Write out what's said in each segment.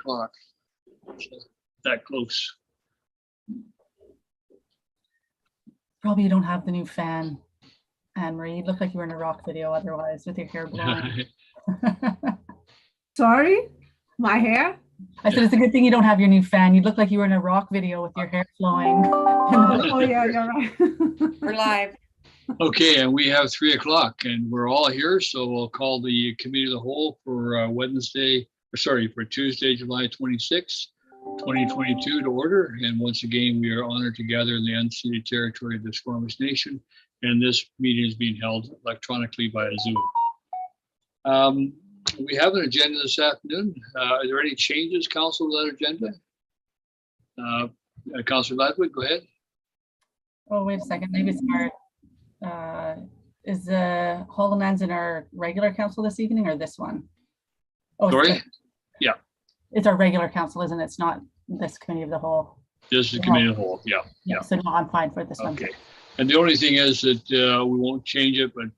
o'clock. So that close. Probably you don't have the new fan, Anne-Marie. You look like you were in a rock video otherwise with your hair blowing. Sorry, my hair? I said it's a good thing you don't have your new fan. You look like you were in a rock video with your hair flowing. Oh yeah, you're right. We're live. Okay, and we have 3 o'clock and we're all here. So we'll call the committee of the whole for for Tuesday, July 26th, 2022 to order. And once again, we are honored to gather in the unceded territory of the Squamish Nation. And this meeting is being held electronically via Zoom. We have an agenda this afternoon. Are there any changes, Council, to that agenda? Councillor Ladwig, go ahead. Oh, wait a second. Maybe it's is the Hall and Lands in our regular council this evening or this one? Oh, sorry? Yeah. It's our regular council, isn't it? It's not this committee of the whole. This is the committee of the whole, yeah. Yeah. So no, I'm fine for this one. Okay. And the only thing is that we won't change it, but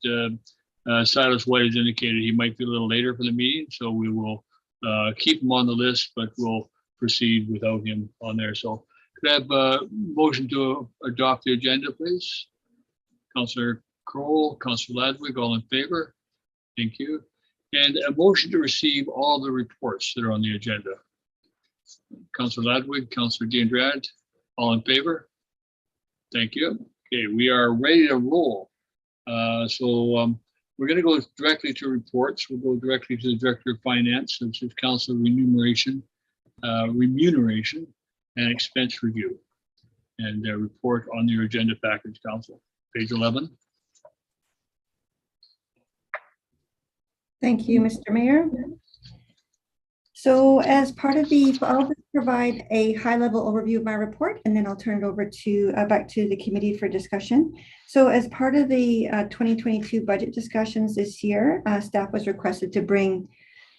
Silas White has indicated he might be a little later for the meeting, so we will keep him on the list, but we'll proceed without him on there. So could I have a motion to adopt the agenda, please? Councillor Kroll, Councillor Ladwig, all in favor? Thank you. And a motion to receive all the reports that are on the agenda. Councillor Ladwig, Councillor Diendrad, all in favor? Thank you. Okay, we are ready to roll. We're going to go directly to reports. We'll go directly to the Director of Finance, which is Council Remuneration, and Expense Review, and report on your agenda package, Council. Page 11. Thank you, Mr. Mayor. So as part of I'll just provide a high-level overview of my report, and then I'll turn it over to back to the committee for discussion. So as part of the 2022 budget discussions this year, staff was requested to bring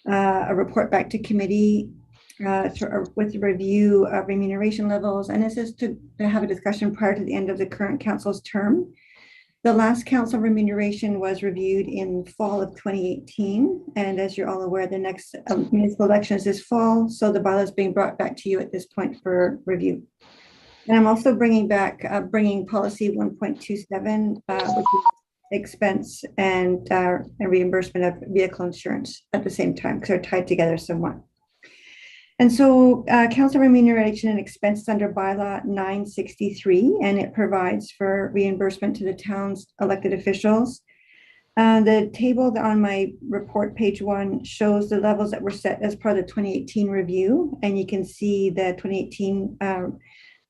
a report back to committee with a review of remuneration levels, and this is to have a discussion prior to the end of the current council's term. The last council remuneration was reviewed in fall of 2018. And as you're all aware, the next municipal election is this fall. So the bylaw is being brought back to you at this point for review. And I'm also bringing policy 1.27, which is expense and reimbursement of vehicle insurance at the same time, because they're tied together somewhat. And so council remuneration and expenses under bylaw 963, and it provides for reimbursement to the town's elected officials. The table on my report, page 1, shows the levels that were set as part of the 2018 review, and you can see the 2018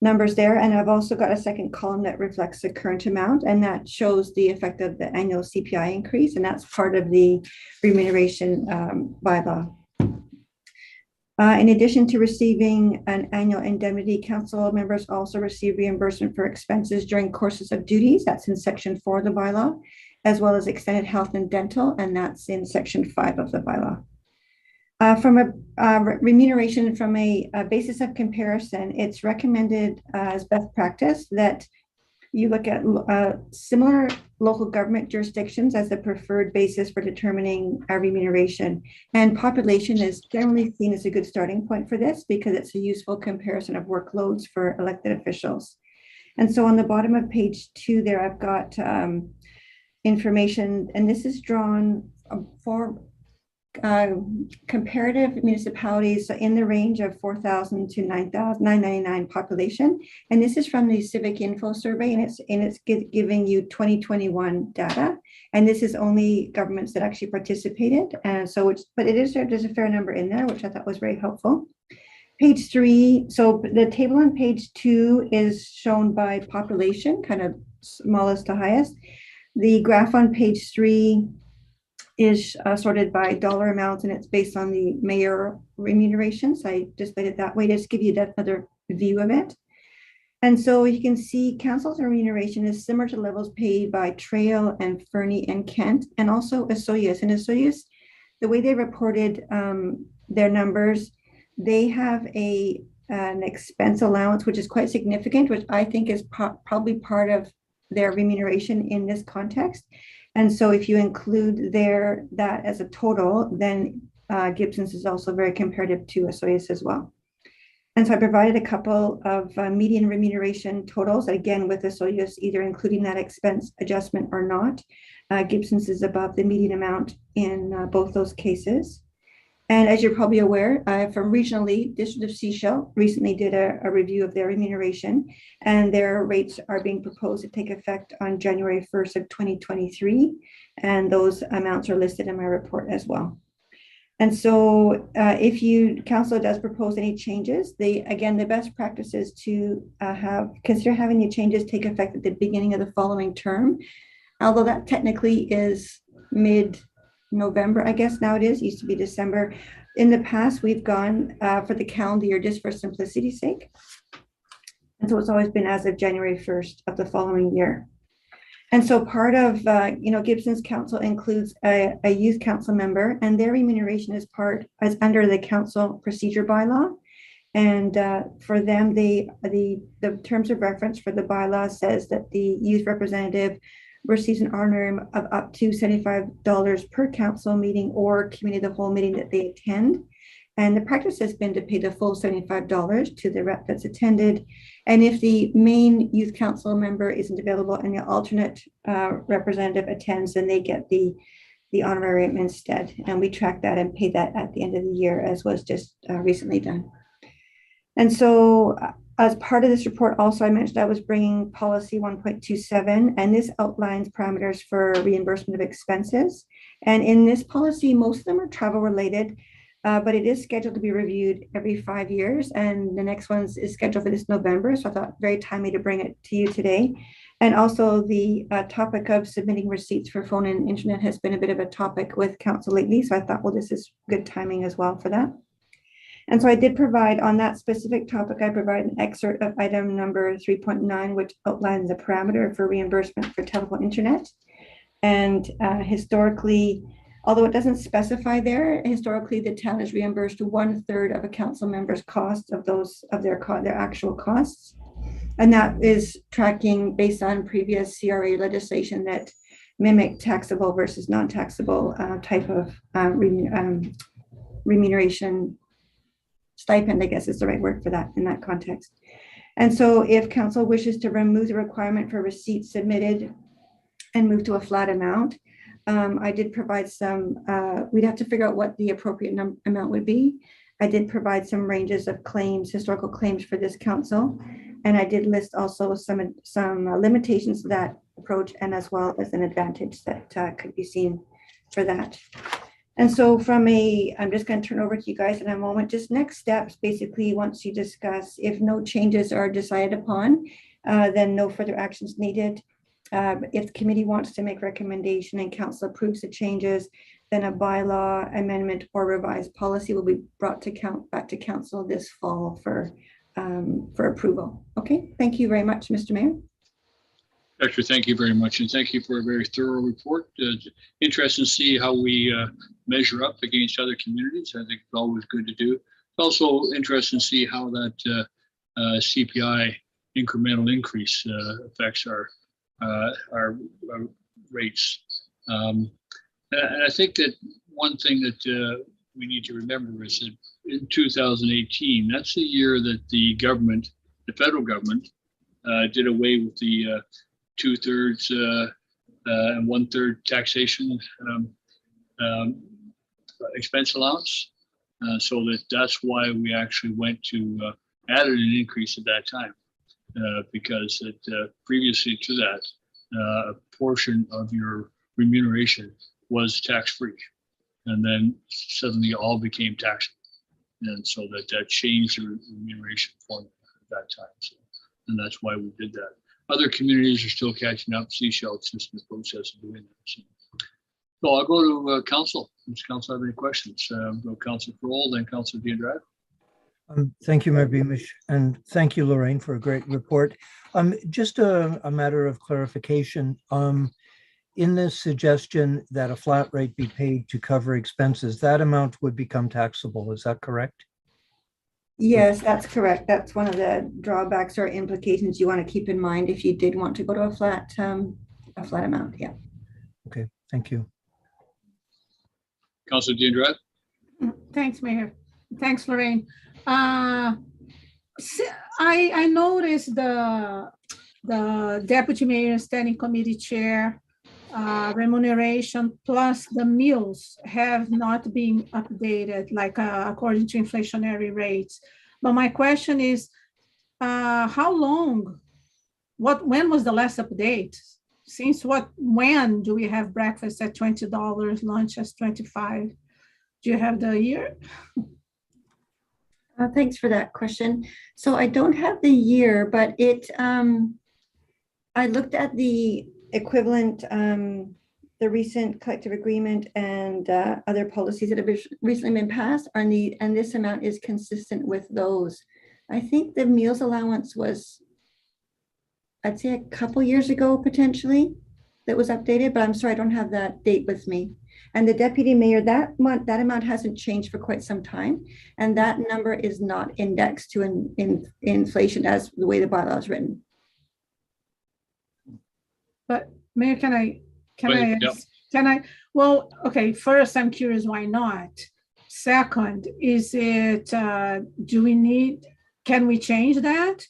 numbers there. And I've also got a second column that reflects the current amount, and that shows the effect of the annual CPI increase, and that's part of the remuneration bylaw. In addition to receiving an annual indemnity, council members also receive reimbursement for expenses during courses of duties. That's in section 4 of the bylaw, as well as extended health and dental, and that's in section 5 of the bylaw. From a remuneration, from a basis of comparison, it's recommended as best practice that you look at similar local government jurisdictions as the preferred basis for determining our remuneration. And population is generally seen as a good starting point for this because it's a useful comparison of workloads for elected officials. And so on the bottom of page 2 there, I've got information, and this is drawn for comparative municipalities in the range of 4,000 to 9,999 population, and this is from the Civic Info Survey, and it's giving you 2021 data, and this is only governments that actually participated, and so there's a fair number in there, which I thought was very helpful. Page 3, so the table on page 2 is shown by population, kind of smallest to highest. The graph on page 3 is sorted by dollar amounts, and it's based on the mayor remuneration. So I displayed it that way to just give you that other view of it. And so you can see council's remuneration is similar to levels paid by Trail and Fernie and Kent, and also Osoyoos. And Osoyoos, the way they reported their numbers, they have an expense allowance, which is quite significant, which I think is probably part of their remuneration in this context. And so if you include that as a total, then Gibsons is also very comparative to Osoyoos as well. And so I provided a couple of median remuneration totals, again, with Osoyoos either including that expense adjustment or not. Gibsons is above the median amount in both those cases. And as you're probably aware, from regionally, District of Sechelt recently did a review of their remuneration, and their rates are being proposed to take effect on January 1st of 2023. And those amounts are listed in my report as well. And so if council does propose any changes, again, the best practice is to consider having the changes take effect at the beginning of the following term, although that technically is mid-November, I guess now it used to be December. In the past, we've gone for the calendar year just for simplicity's sake. And so it's always been as of January 1st of the following year. And so part of, Gibson's council includes a youth council member, and their remuneration is under the council procedure bylaw. And for them, the terms of reference for the bylaw says that the youth representative receives an honorarium of up to $75 per council meeting or committee of the whole meeting that they attend. And the practice has been to pay the full $75 to the rep that's attended. And if the main youth council member isn't available and the alternate representative attends, then they get the honorarium instead. And we track that and pay that at the end of the year, as was just recently done. And so as part of this report, also, I mentioned I was bringing policy 1.27, and this outlines parameters for reimbursement of expenses. And in this policy, most of them are travel related, but it is scheduled to be reviewed every 5 years. And the next one is scheduled for this November. So I thought very timely to bring it to you today. And also the topic of submitting receipts for phone and internet has been a bit of a topic with council lately. So I thought, well, this is good timing as well for that. And so I did provide on that specific topic, I provide an excerpt of item number 3.9, which outlines the parameter for reimbursement for telephone internet. And historically, although it doesn't specify there, historically the town has reimbursed 1/3 of a council member's cost of their actual costs. And that is tracking based on previous CRA legislation that mimic taxable versus non-taxable type of remuneration. Stipend, I guess is the right word for that in that context. And so if council wishes to remove the requirement for receipts submitted and move to a flat amount, I did provide some, we'd have to figure out what the appropriate amount would be. I did provide some ranges of claims, historical claims for this council. And I did list also some limitations to that approach, and as well as an advantage that could be seen for that. And so I'm just going to turn over to you guys in a moment. Just next steps, basically, once you discuss, if no changes are decided upon, then no further actions needed. If the committee wants to make recommendation and council approves the changes, then a bylaw amendment or revised policy will be brought back to council this fall for approval. Okay, thank you very much, Mr. Mayor. Director, thank you very much, and thank you for a very thorough report. Interesting to see how we measure up against other communities. I think it's always good to do. It's also interesting to see how that CPI incremental increase affects our rates. And I think that one thing that we need to remember is that in 2018, that's the year that the federal government, did away with the 2/3 and 1/3 taxation expense allowance. So that's why we actually went to added an increase at that time, because previously to that, a portion of your remuneration was tax-free, and then suddenly all became taxable. And so that changed the remuneration formula at that time. So, and that's why we did that. Other communities are still catching up. Sechelt's just in the process of doing that. So I'll go to council. Does council have any questions? Go Council Kroll, then Council Diandrade. Thank you, Mayor Beamish, and thank you, Lorraine, for a great report. Just a matter of clarification. In this suggestion that a flat rate be paid to cover expenses, that amount would become taxable. Is that correct? Yes, that's correct. That's one of the drawbacks or implications you want to keep in mind if you did want to go to a flat amount. Yeah. Okay, thank you. Council Diandrade. Thanks, Mayor. Thanks, Lorraine. I noticed the deputy mayor standing committee chair remuneration plus the meals have not been updated, like according to inflationary rates. But my question is, how long? When was the last update? Since when do we have breakfast at $20, lunch at 25? Do you have the year? Thanks for that question. So I don't have the year, but I looked at the equivalent, the recent collective agreement and other policies that have recently been passed, and this amount is consistent with those. I think the meals allowance was, I'd say, a couple years ago potentially that was updated, but I'm sorry, I don't have that date with me. And the deputy mayor, that amount hasn't changed for quite some time, and that number is not indexed to inflation as the way the bylaw is written. But Mayor, Yep. well, okay, first, I'm curious, why not? Second, is it, can we change that?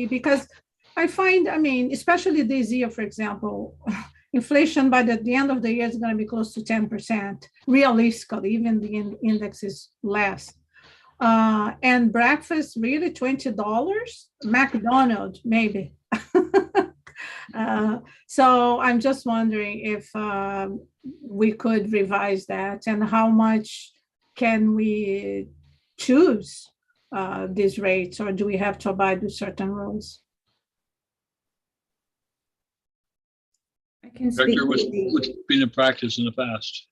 Because I find, especially this year, for example, inflation by the end of the year is going to be close to 10%, realistically, even the index is less. And breakfast, really $20? McDonald's, maybe. So I'm just wondering if we could revise that, and how much can we choose these rates, or do we have to abide with certain rules? I can speak Director, what's been the practice in the past?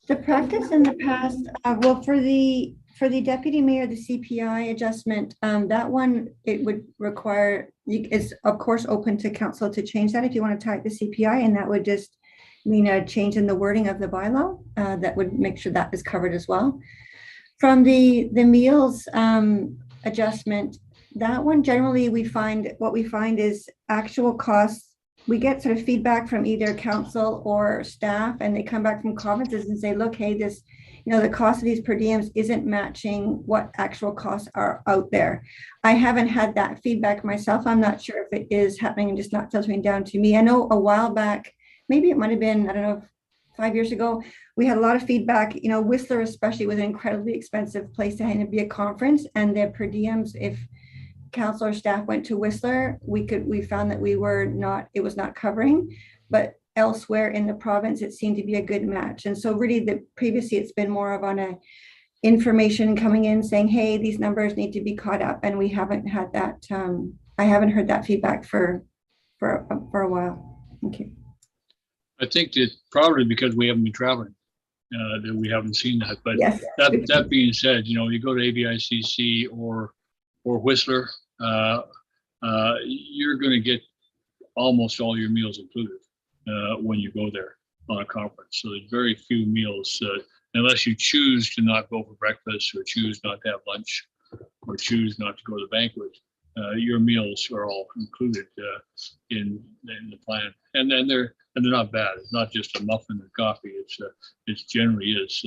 the practice in the past. Well, for the deputy mayor, the CPI adjustment, that one, it would require, is of course open to council to change that if you want to tie the CPI, and that would just mean a change in the wording of the bylaw that would make sure that is covered as well. From the meals adjustment, that one generally what we find is actual costs. We get sort of feedback from either council or staff, and they come back from conferences and say, look, hey, this, the cost of these per diems isn't matching what actual costs are out there. I haven't had that feedback myself. I'm not sure if it is happening and just not filtering down to me. I know a while back, maybe it might have been, I don't know, 5 years ago, we had a lot of feedback. Whistler especially was an incredibly expensive place to be a conference, and their per diems, if council or staff went to Whistler, we found that it was not covering, but elsewhere in the province, it seemed to be a good match. And so really previously it's been more of on a information coming in saying, hey, these numbers need to be caught up. And we haven't had that, I haven't heard that feedback for a while. Thank you. I think that probably because we haven't been traveling, that we haven't seen that. But Yes. that being said, you go to ABICC or Whistler, you're going to get almost all your meals included when you go there on a conference. So there's very few meals, unless you choose to not go for breakfast, or choose not to have lunch, or choose not to go to the banquet. Your meals are all included in the plan, and then they're not bad. It's not just a muffin and coffee. It's generally is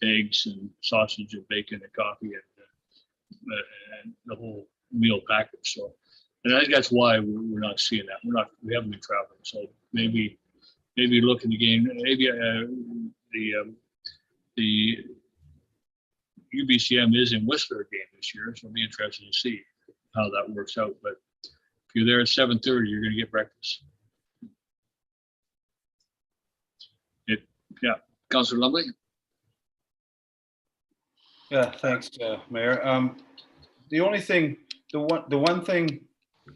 eggs and sausage and bacon and coffee and the whole meal package. So, and I think that's why we're not seeing that. We haven't been traveling. So maybe look in the game. Maybe the UBCM is in Whistler game this year, so it'll be interesting to see how that works out. But if you're there at 7:30, you're going to get breakfast. Yeah, Councillor Lumley. Yeah, thanks, Mayor. The one thing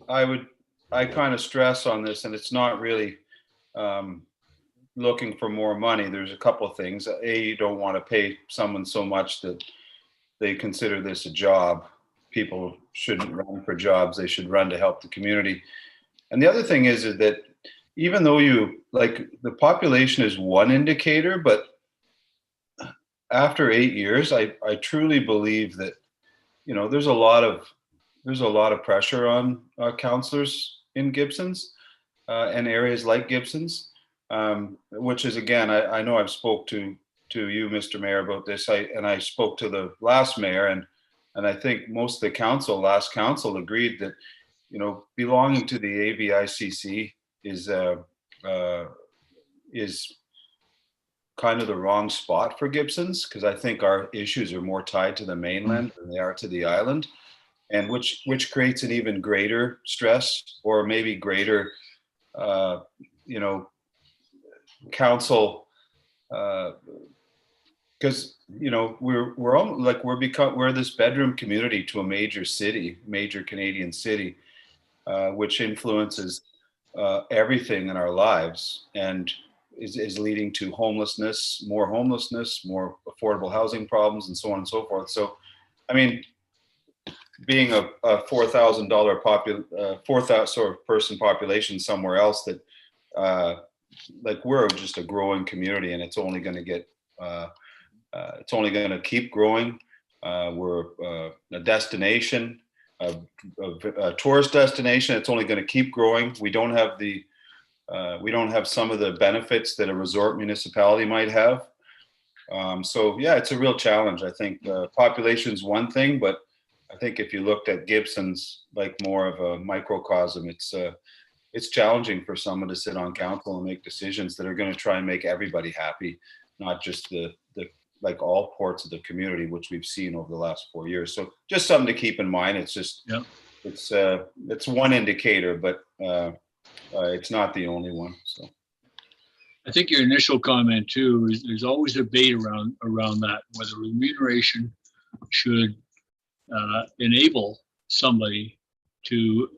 I kind of stress on this, and it's not really looking for more money. There's a couple of things. You don't want to pay someone so much that they consider this a job. People shouldn't run for jobs. They should run to help the community. And the other thing is that even though the population is one indicator, but after 8 years, I truly believe that, there's a lot of pressure on councillors in Gibsons and areas like Gibsons, which is, again, I know I've spoke to to you, Mr. Mayor, about this. I spoke to the last mayor, and I think most of the last council agreed that, you know, belonging to the AVICC is kind of the wrong spot for Gibsons, because I think our issues are more tied to the mainland than they are to the island, and which creates an even greater stress, or maybe greater, you know, council, because you know we're this bedroom community to a major Canadian city, which influences everything in our lives, and is leading to homelessness, more affordable housing problems, and so on and so forth. So, I mean, being a $4,000 person population somewhere else, that like we're just a growing community, and it's only going to get it's only going to keep growing. We're a destination, a tourist destination. It's only going to keep growing. We don't have some of the benefits that a resort municipality might have. So yeah, it's a real challenge. I think population is one thing, but I think if you looked at Gibsons like more of a microcosm, it's challenging for someone to sit on council and make decisions that are going to try and make everybody happy, not just the like all parts of the community, which we've seen over the last 4 years. So just something to keep in mind. It's just, it's one indicator, but it's not the only one. So I think your initial comment too is there's always debate around that, whether remuneration should enable somebody to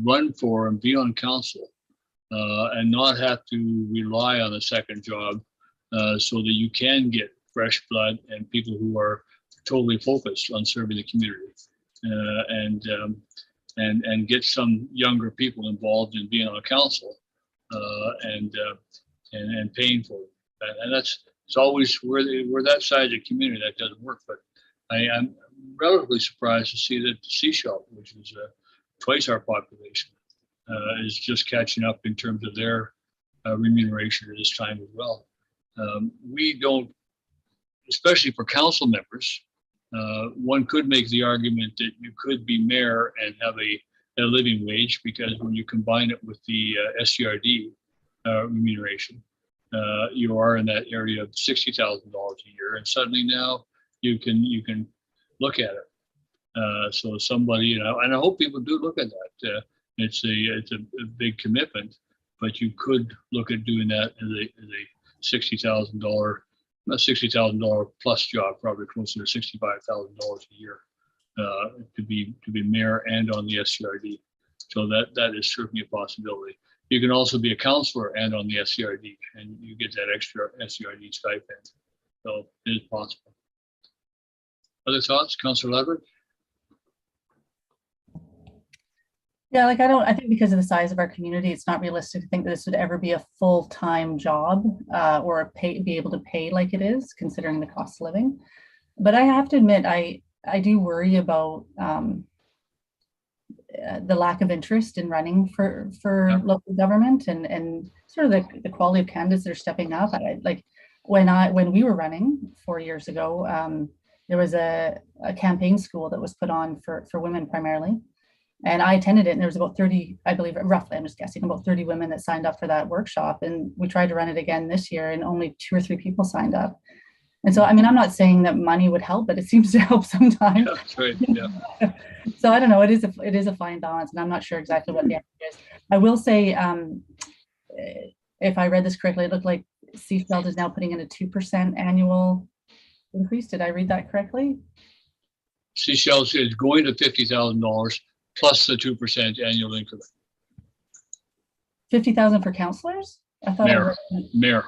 run for and be on council and not have to rely on a second job, so that you can get fresh blood and people who are totally focused on serving the community, and get some younger people involved in being on council, and paying for it. And it's always we're that side of the community that doesn't work. But I'm relatively surprised to see that the Seashell, which is twice our population, is just catching up in terms of their remuneration at this time as well. We don't, especially for council members, one could make the argument that you could be mayor and have a living wage, because when you combine it with the SCRD remuneration, you are in that area of $60,000 a year, and suddenly now you can look at it. So somebody, you know, and I hope people do look at that. It's a big commitment, but you could look at doing that as a $60,000, not $60,000 plus job, probably closer to $65,000 a year, to be mayor and on the SCRD. So that is certainly a possibility. You can also be a councillor and on the SCRD, and you get that extra SCRD stipend. So it is possible. Other thoughts, Councillor Ledward? Yeah, like I think because of the size of our community, it's not realistic to think that this would ever be a full-time be able to pay like it is, considering the cost of living. But I have to admit, I do worry about the lack of interest in running for local government, and sort of the quality of candidates that are stepping up. Like when we were running 4 years ago, there was a campaign school that was put on for women primarily. And I attended it, and there was about 30, I believe, roughly, I'm just guessing, about 30 women that signed up for that workshop. And we tried to run it again this year, and only 2 or 3 people signed up. And so, I mean, I'm not saying that money would help, but it seems to help sometimes. Yeah, that's right. Yeah. So I don't know. It is a fine balance, and I'm not sure exactly what the answer is. I will say, if I read this correctly, it looked like Seafeld is now putting in a 2% annual increase. Did I read that correctly? Seychelles is going to $50,000 plus the 2% annual increment. 50,000 for councillors? I thought Mayor.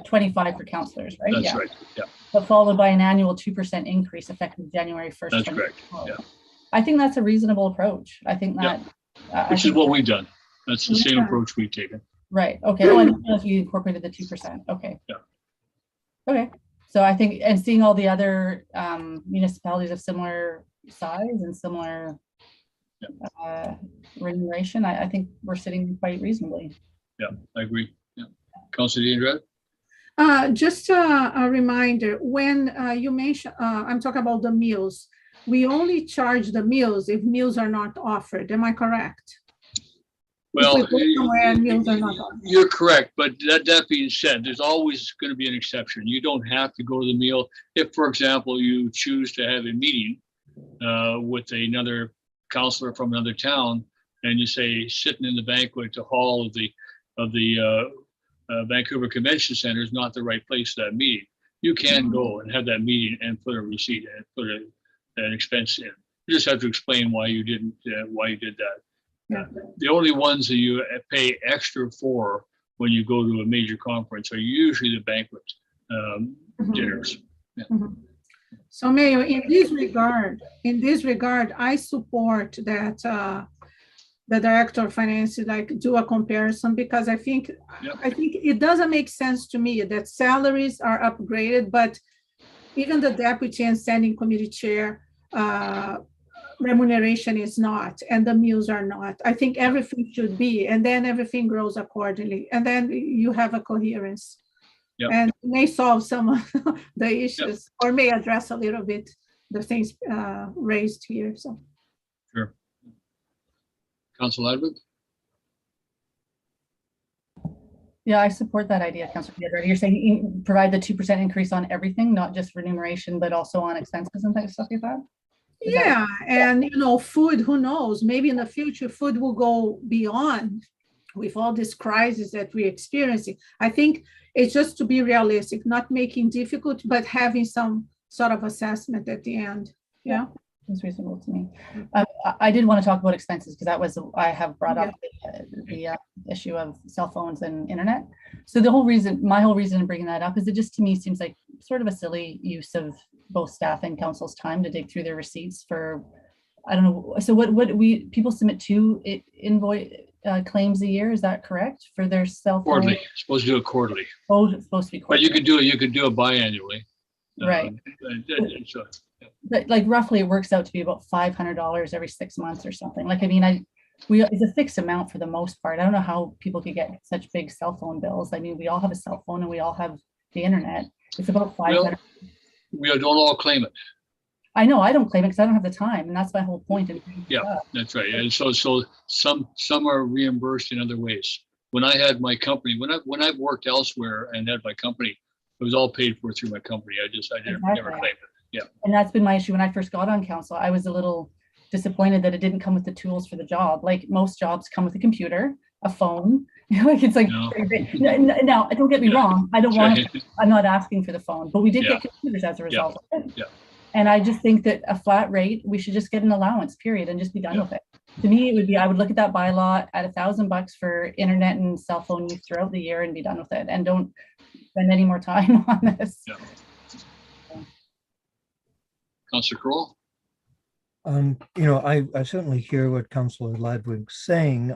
25 for councillors, right? That's right. Yeah. But followed by an annual 2% increase effective January 1st. That's correct. Yeah. I think that's a reasonable approach. I think that. Which is what we've done. That's the same approach we've taken. Right. Okay. Oh, I didn't know if you incorporated the 2%. Okay. Yeah. Okay. So I think, and seeing all the other municipalities of similar size and similar remuneration, I think we're sitting quite reasonably. Yeah, I agree. Yeah. Councillor Deandra? Just a reminder, when you mentioned, I'm talking about the meals, we only charge the meals if meals are not offered. Am I correct? Well, If we go somewhere and meals are not offered. you're correct, but that being said, there's always going to be an exception. You don't have to go to the meal. If, for example, you choose to have a meeting with another counselor from another town, and you say sitting in the banquet hall of the Vancouver Convention Center is not the right place for that meeting, you can go and have that meeting and put a receipt and put an expense in. You just have to explain why you did that. Yeah. The only ones that you pay extra for when you go to a major conference are usually the banquet dinners. Yeah. Mhm. So Mayor, in this regard, I support that the director of finance do a comparison, because I think it doesn't make sense to me that salaries are upgraded, but even the deputy and standing committee chair remuneration is not, and the meals are not. I think everything should be, and then everything grows accordingly, and then you have a coherence. Yep. And may solve some of the issues, or may address a little bit the things raised here. So, sure. Council Edward? Yeah, I support that idea, Councilor Piedra. You're saying provide the 2% increase on everything, not just remuneration, but also on expenses and stuff like that? yeah, and food, who knows, maybe in the future food will go beyond with all this crisis that we're experiencing. I think it's just to be realistic, not making difficult, but having some sort of assessment at the end. Yeah. It's reasonable to me. I did want to talk about expenses, because that was, I have brought up the issue of cell phones and internet. So my whole reason in bringing that up is it just to me seems like sort of a silly use of both staff and council's time to dig through their receipts for, I don't know. So what people submit 2 invoice claims a year, is that correct, for their cell phone? Quarterly, supposed to do it quarterly. Oh, it's supposed to be quarterly. But you could do it biannually. Right. So, but like roughly it works out to be about $500 every 6 months or something. Like, I mean, it's a fixed amount for the most part. I don't know how people could get such big cell phone bills. I mean, we all have a cell phone and we all have the internet. It's about $500. We don't all claim it. I know I don't claim it because I don't have the time, and that's my whole point. Yeah, that's right. And so some are reimbursed in other ways. When I had my company, when I've worked elsewhere and had my company, it was all paid for through my company. I never claimed it. Yeah. And that's been my issue when I first got on council. I was a little disappointed that it didn't come with the tools for the job. Like most jobs come with a computer, a phone. Like it's like, now don't get me wrong. I don't want to, I'm not asking for the phone, but we did get computers as a result. Yeah. And I just think that a flat rate, we should just get an allowance, period, and just be done with it. To me, it would be, I would look at that bylaw at $1,000 for internet and cell phone use throughout the year and be done with it. And don't spend any more time on this. Yeah. Councillor Kroll? I certainly hear what Councillor Ladwig's saying.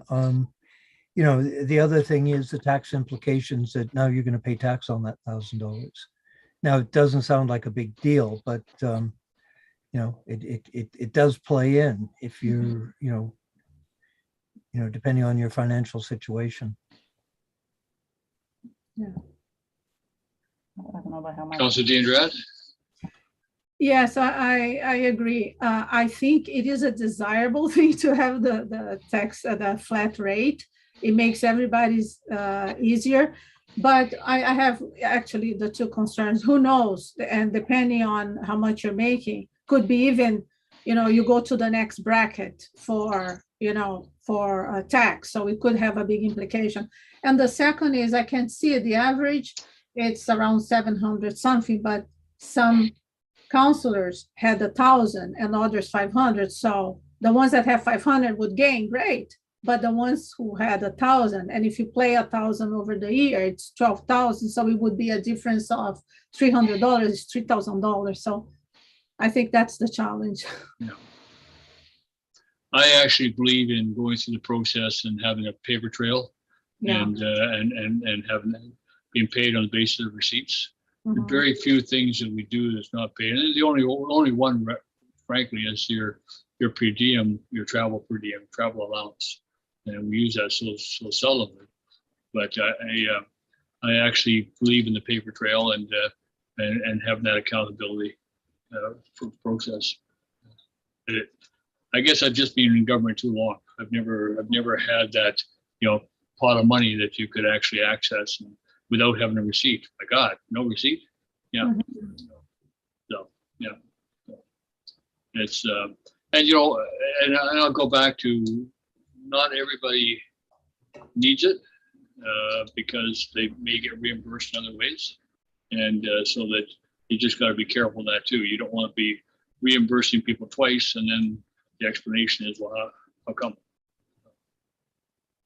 The other thing is the tax implications that now you're going to pay tax on that $1,000. Now, it doesn't sound like a big deal, but it does play in if you're, depending on your financial situation. Yeah. I don't know about how much. Councillor Deandrad? Yes, I agree. I think it is a desirable thing to have the tax at a flat rate. It makes everybody's easier. But I have actually the 2 concerns. Who knows? And depending on how much you're making, could be even, you go to the next bracket for tax. So it could have a big implication. And the second is, I can see the average, it's around 700 something, but some councillors had 1,000 and others 500. So the ones that have 500 would gain, great. But the ones who had 1,000, and if you play 1,000 over the year, it's 12,000. So it would be a difference of $300, is $3,000. So I think that's the challenge. Yeah. I actually believe in going through the process and having a paper trail, and having being paid on the basis of receipts. Mm-hmm. Very few things that we do that's not paid. And the only one, frankly, is your per diem, your travel per diem, travel allowance. And we use that so seldomly. But I actually believe in the paper trail and having that accountability for the process. I guess I've just been in government too long. I've never had that, pot of money that you could actually access without having a receipt. My God, no receipt. Yeah. Mhm. So yeah, it's and I'll go back to not everybody needs it because they may get reimbursed in other ways, and so that you just got to be careful of that too. You don't want to be reimbursing people twice, and then the explanation is, well, how come?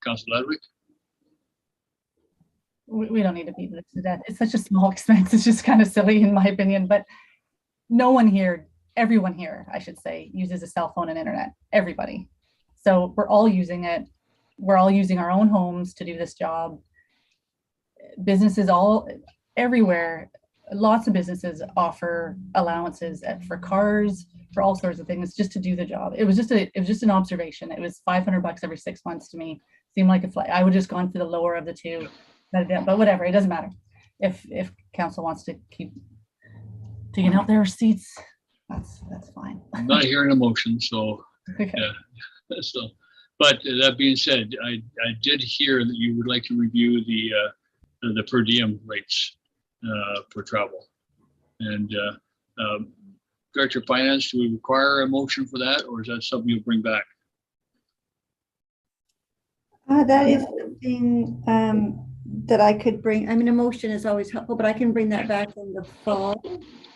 Councilor Ledwick? We don't need to beat this to death. It's such a small expense. It's just kind of silly in my opinion, but everyone here, I should say, uses a cell phone and internet, everybody. So we're all using it. We're all using our own homes to do this job. Businesses everywhere, lots of businesses offer allowances for cars, for all sorts of things, just to do the job. It was just an observation. It was $500 every 6 months to me. Seemed like I would just gone for the lower of the two, but whatever, it doesn't matter. If council wants to keep taking out their receipts, that's fine. I'm not hearing a motion, so Okay. yeah. So, but that being said, I did hear that you would like to review the per diem rates for travel. And Director of Finance, do we require a motion for that, or is that something you'll bring back? That is something that I could bring. I mean, a motion is always helpful, but I can bring that back in the fall.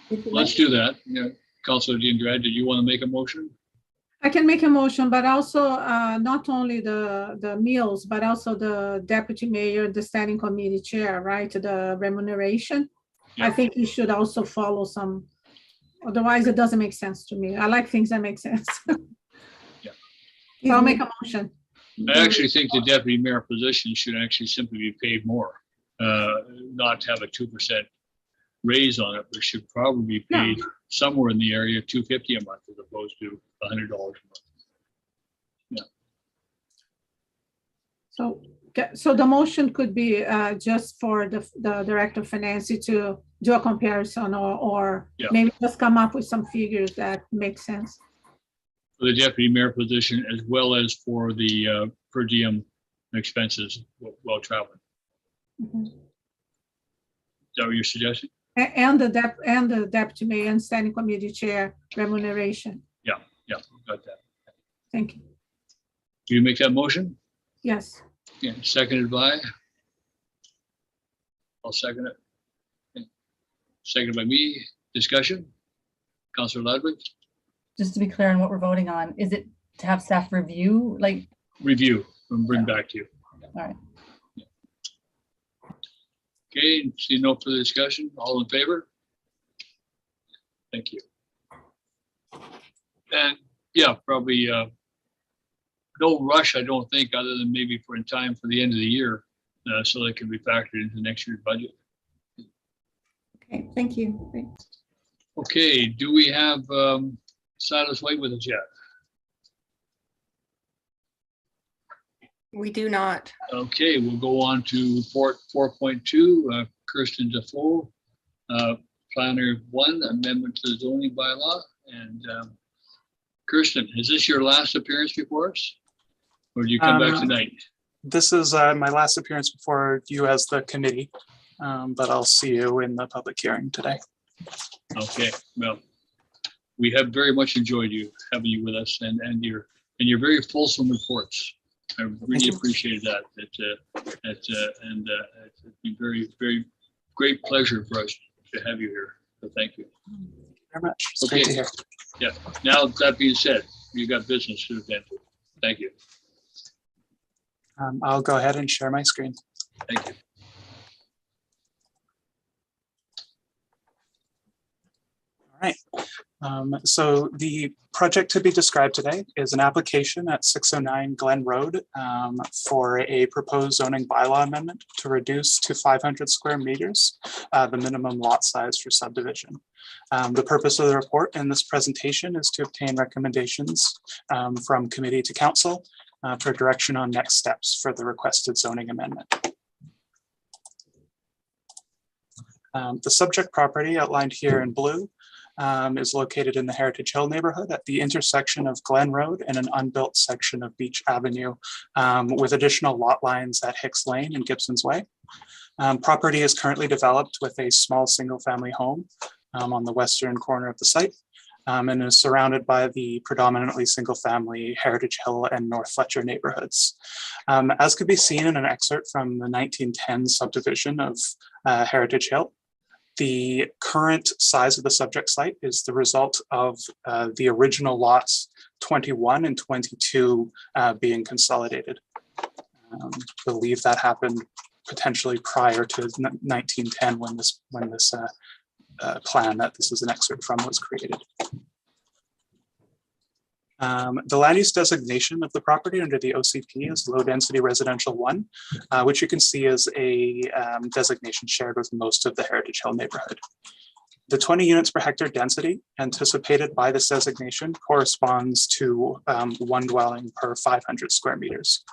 Let's do that. Yeah. Councilor Diandrade, did you want to make a motion? I can make a motion, but also not only the meals, but also the deputy mayor, the standing committee chair, right? The remuneration. Yeah. I think he should also follow some, otherwise it doesn't make sense to me. I like things that make sense. Yeah. So I'll make a motion. I actually think the deputy mayor position should actually simply be paid more, not have a 2% raise on it, but should probably be paid somewhere in the area of $250 a month as opposed to $100 a month. Yeah. So the motion could be just for the director of finance to do a comparison or maybe just come up with some figures that make sense. For the deputy mayor position, as well as for the per diem expenses while traveling. Mhm. Is that what you're suggesting? And the deputy mayor and standing committee chair remuneration. Yeah, got that. Thank you. Do you make that motion? Yes. Yeah, seconded by? I'll second it. Okay. Seconded by me. Discussion? Councilor Ledwick? Just to be clear on what we're voting on, is it to have staff review, like? Review and bring back to you. All right. Okay, see no further discussion. All in favor? Thank you. And yeah, probably no rush, I don't think, other than maybe for in time for the end of the year, so that can be factored into next year's budget. Okay, thank you. Great. Okay, do we have Silas White with us yet? We do not. Okay, we'll go on to report 4.2, Kirsten Defoe, Planner 1, amendment to the zoning bylaw. And Kirsten, is this your last appearance before us? Or do you come back tonight? This is my last appearance before you as the committee, but I'll see you in the public hearing today. Okay, well, we have very much enjoyed having you with us and your very fulsome reports. I really appreciate that. It's been very great pleasure for us to have you here. So thank you. Very much. It's Okay. great to hear. Yeah. Now that being said, you got business to attend to. Thank you. I'll go ahead and share my screen. Thank you. All right. So the project to be described today is an application at 609 Glen Road for a proposed zoning bylaw amendment to reduce to 500 square meters the minimum lot size for subdivision. The purpose of the report in this presentation is to obtain recommendations from committee to council for direction on next steps for the requested zoning amendment. The subject property outlined here in blue is located in the Heritage Hill neighborhood at the intersection of Glen Road and an unbuilt section of Beach Avenue with additional lot lines at Hicks Lane and Gibsons Way. Property is currently developed with a small single-family home on the western corner of the site and is surrounded by the predominantly single-family Heritage Hill and North Fletcher neighborhoods. As could be seen in an excerpt from the 1910 subdivision of Heritage Hill, the current size of the subject site is the result of the original lots 21 and 22 being consolidated. I believe that happened potentially prior to 1910 when this plan that this is an excerpt from was created. The land use designation of the property under the OCP is low density residential 1, which you can see is a designation shared with most of the Heritage Hill neighborhood. The 20 units per hectare density anticipated by this designation corresponds to 1 dwelling per 500 square meters.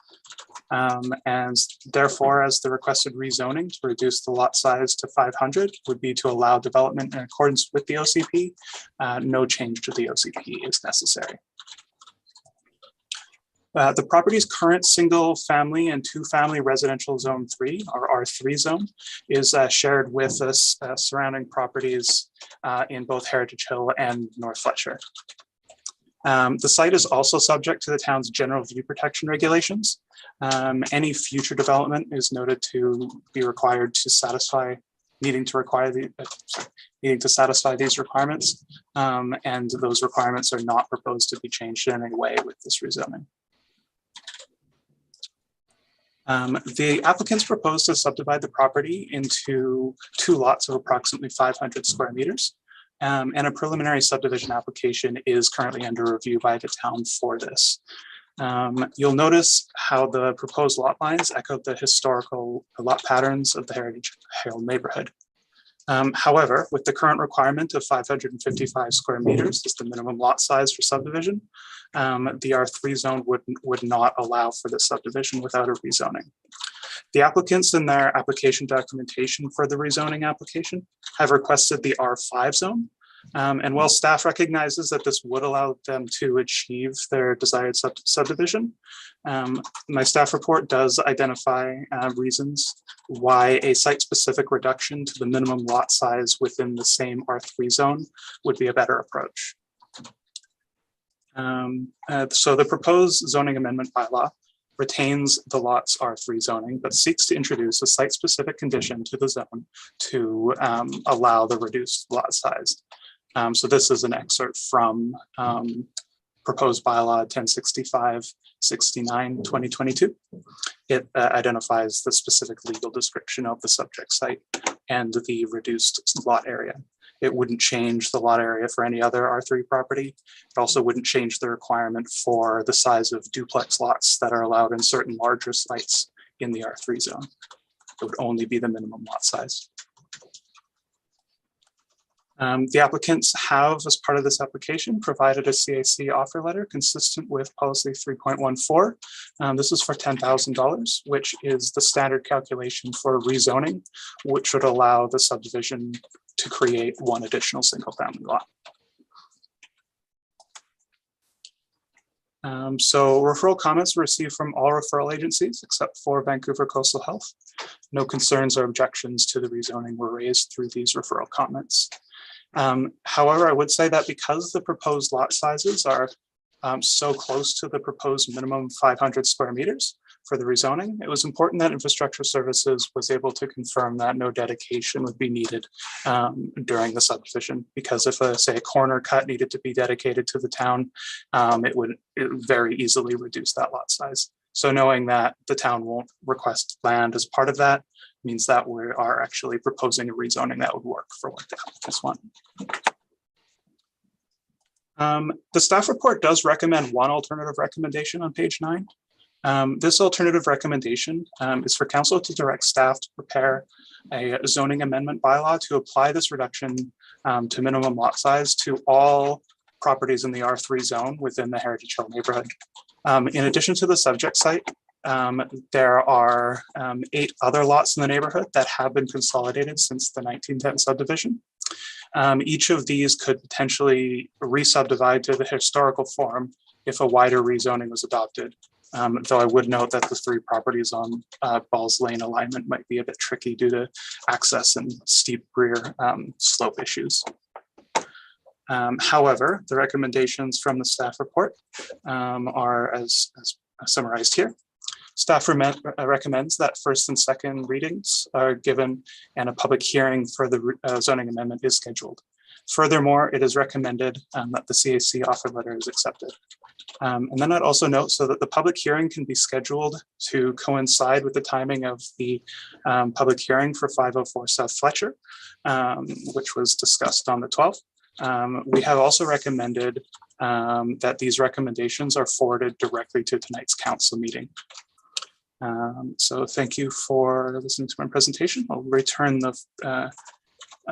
And therefore, as the requested rezoning to reduce the lot size to 500 would be to allow development in accordance with the OCP, no change to the OCP is necessary. The property's current single family and 2-family residential zone 3 or R3 zone is shared with us surrounding properties in both Heritage Hill and North Fletcher. The site is also subject to the town's general view protection regulations. Any future development is noted to be required to satisfy needing to satisfy these requirements, and those requirements are not proposed to be changed in any way with this rezoning. The applicants propose to subdivide the property into 2 lots of approximately 500 square meters, and a preliminary subdivision application is currently under review by the town for this. You'll notice how the proposed lot lines echo the historical lot patterns of the Heritage Hill neighborhood. However, with the current requirement of 555 square meters as the minimum lot size for subdivision, the R3 zone would not allow for this subdivision without a rezoning. The applicants in their application documentation for the rezoning application have requested the R5 zone. And while staff recognizes that this would allow them to achieve their desired subdivision, my staff report does identify reasons why a site-specific reduction to the minimum lot size within the same R3 zone would be a better approach. So the proposed zoning amendment bylaw retains the lot's R3 zoning, but seeks to introduce a site-specific condition to the zone to allow the reduced lot size. So this is an excerpt from proposed bylaw 1065-69-2022. It identifies the specific legal description of the subject site and the reduced lot area. It wouldn't change the lot area for any other R3 property. It also wouldn't change the requirement for the size of duplex lots that are allowed in certain larger sites in the R3 zone. It would only be the minimum lot size. The applicants have, as part of this application, provided a CAC offer letter consistent with policy 3.14. This is for $10,000, which is the standard calculation for rezoning, which would allow the subdivision to create 1 additional single family lot. So referral comments were received from all referral agencies except for Vancouver Coastal Health. No concerns or objections to the rezoning were raised through these referral comments. However, I would say that because the proposed lot sizes are so close to the proposed minimum 500 square meters for the rezoning, it was important that Infrastructure Services was able to confirm that no dedication would be needed during the subdivision, because if say a corner cut needed to be dedicated to the town, it would very easily reduce that lot size. So knowing that the town won't request land as part of that means that we are actually proposing a rezoning that would work for what the applicants want. The staff report does recommend 1 alternative recommendation on page 9. This alternative recommendation is for council to direct staff to prepare a zoning amendment bylaw to apply this reduction to minimum lot size to all properties in the R3 zone within the Heritage Hill neighborhood. In addition to the subject site, There are 8 other lots in the neighborhood that have been consolidated since the 1910 subdivision. Each of these could potentially re-subdivide to the historical form if a wider rezoning was adopted. Though I would note that the 3 properties on Balls Lane alignment might be a bit tricky due to access and steep rear slope issues. However, the recommendations from the staff report are as summarized here. Staff recommends that first and second readings are given and a public hearing for the zoning amendment is scheduled. Furthermore, it is recommended that the CAC offer letter is accepted. And then I'd also note so that the public hearing can be scheduled to coincide with the timing of the public hearing for 504 South Fletcher, which was discussed on the 12th. We have also recommended that these recommendations are forwarded directly to tonight's council meeting. So thank you for listening to my presentation. I'll return the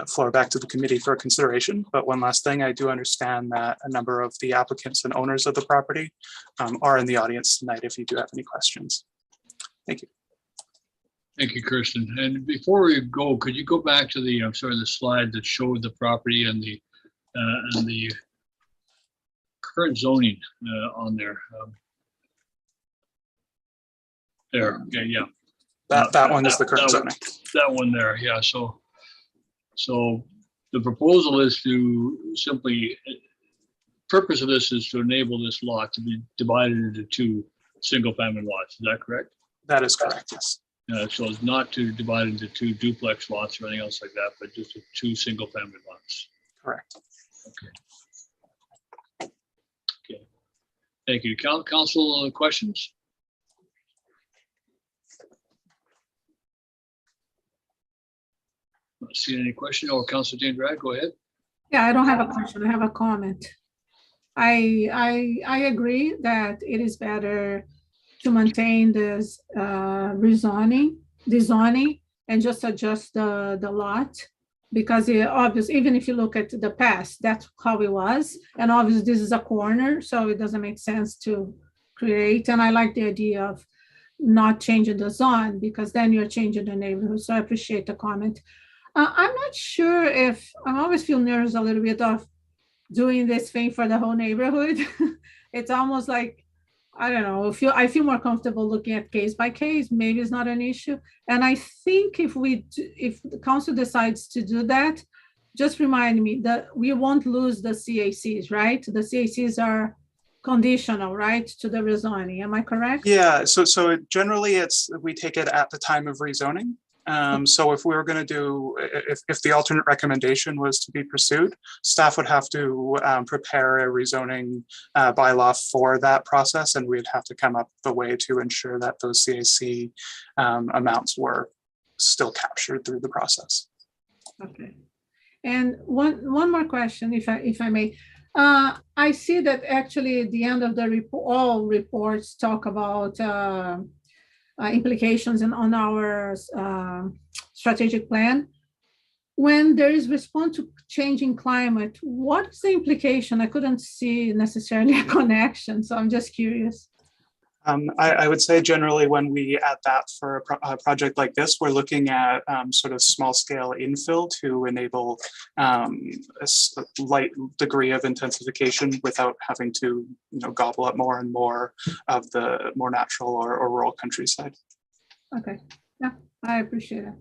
floor back to the committee for consideration. But one last thing, I do understand that a number of the applicants and owners of the property are in the audience tonight if you do have any questions. Thank you. Thank you, Kirsten. And before we go, could you go back to the the slide that showed the property and the current zoning on there? There, okay, yeah. That one is the current zoning. That one there, yeah. So the proposal is to simply, purpose of this is to enable this lot to be divided into 2 single-family lots. Is that correct? That is correct, yes. So it's not to divide into 2 duplex lots or anything else like that, but just 2 single-family lots. Correct. Okay. Thank you. Council questions? Not seeing any question. Or Councilor Jane Drag, go ahead. Yeah, I don't have a question. I have a comment. I agree that it is better to maintain this zoning, and just adjust the lot, because obviously, even if you look at the past, that's how it was. And obviously this is a corner, so it doesn't make sense to create. And I like the idea of not changing the zone, because then you're changing the neighborhood. So I appreciate the comment. I'm not sure if, I always feel nervous a little bit of doing this thing for the whole neighborhood. It's almost like, I don't know, I feel more comfortable looking at case by case. Maybe it's not an issue. And I think if the council decides to do that, just remind me that we won't lose the CACs, right? The CACs are conditional, right, to the rezoning. Am I correct? Yeah, so generally we take it at the time of rezoning. So if we were going to do, if the alternate recommendation was to be pursued, staff would have to prepare a rezoning bylaw for that process, and we'd have to come up with a way to ensure that those CAC amounts were still captured through the process. Okay. And one more question, if I may. I see that actually at the end of the report, all reports talk about implications on our strategic plan. When there is response to changing climate, what's the implication? I couldn't see necessarily a connection, so I'm just curious. I would say generally when we add that for a project like this, we're looking at sort of small scale infill to enable a light degree of intensification without having to gobble up more and more of the more natural or rural countryside. Okay, yeah, I appreciate it.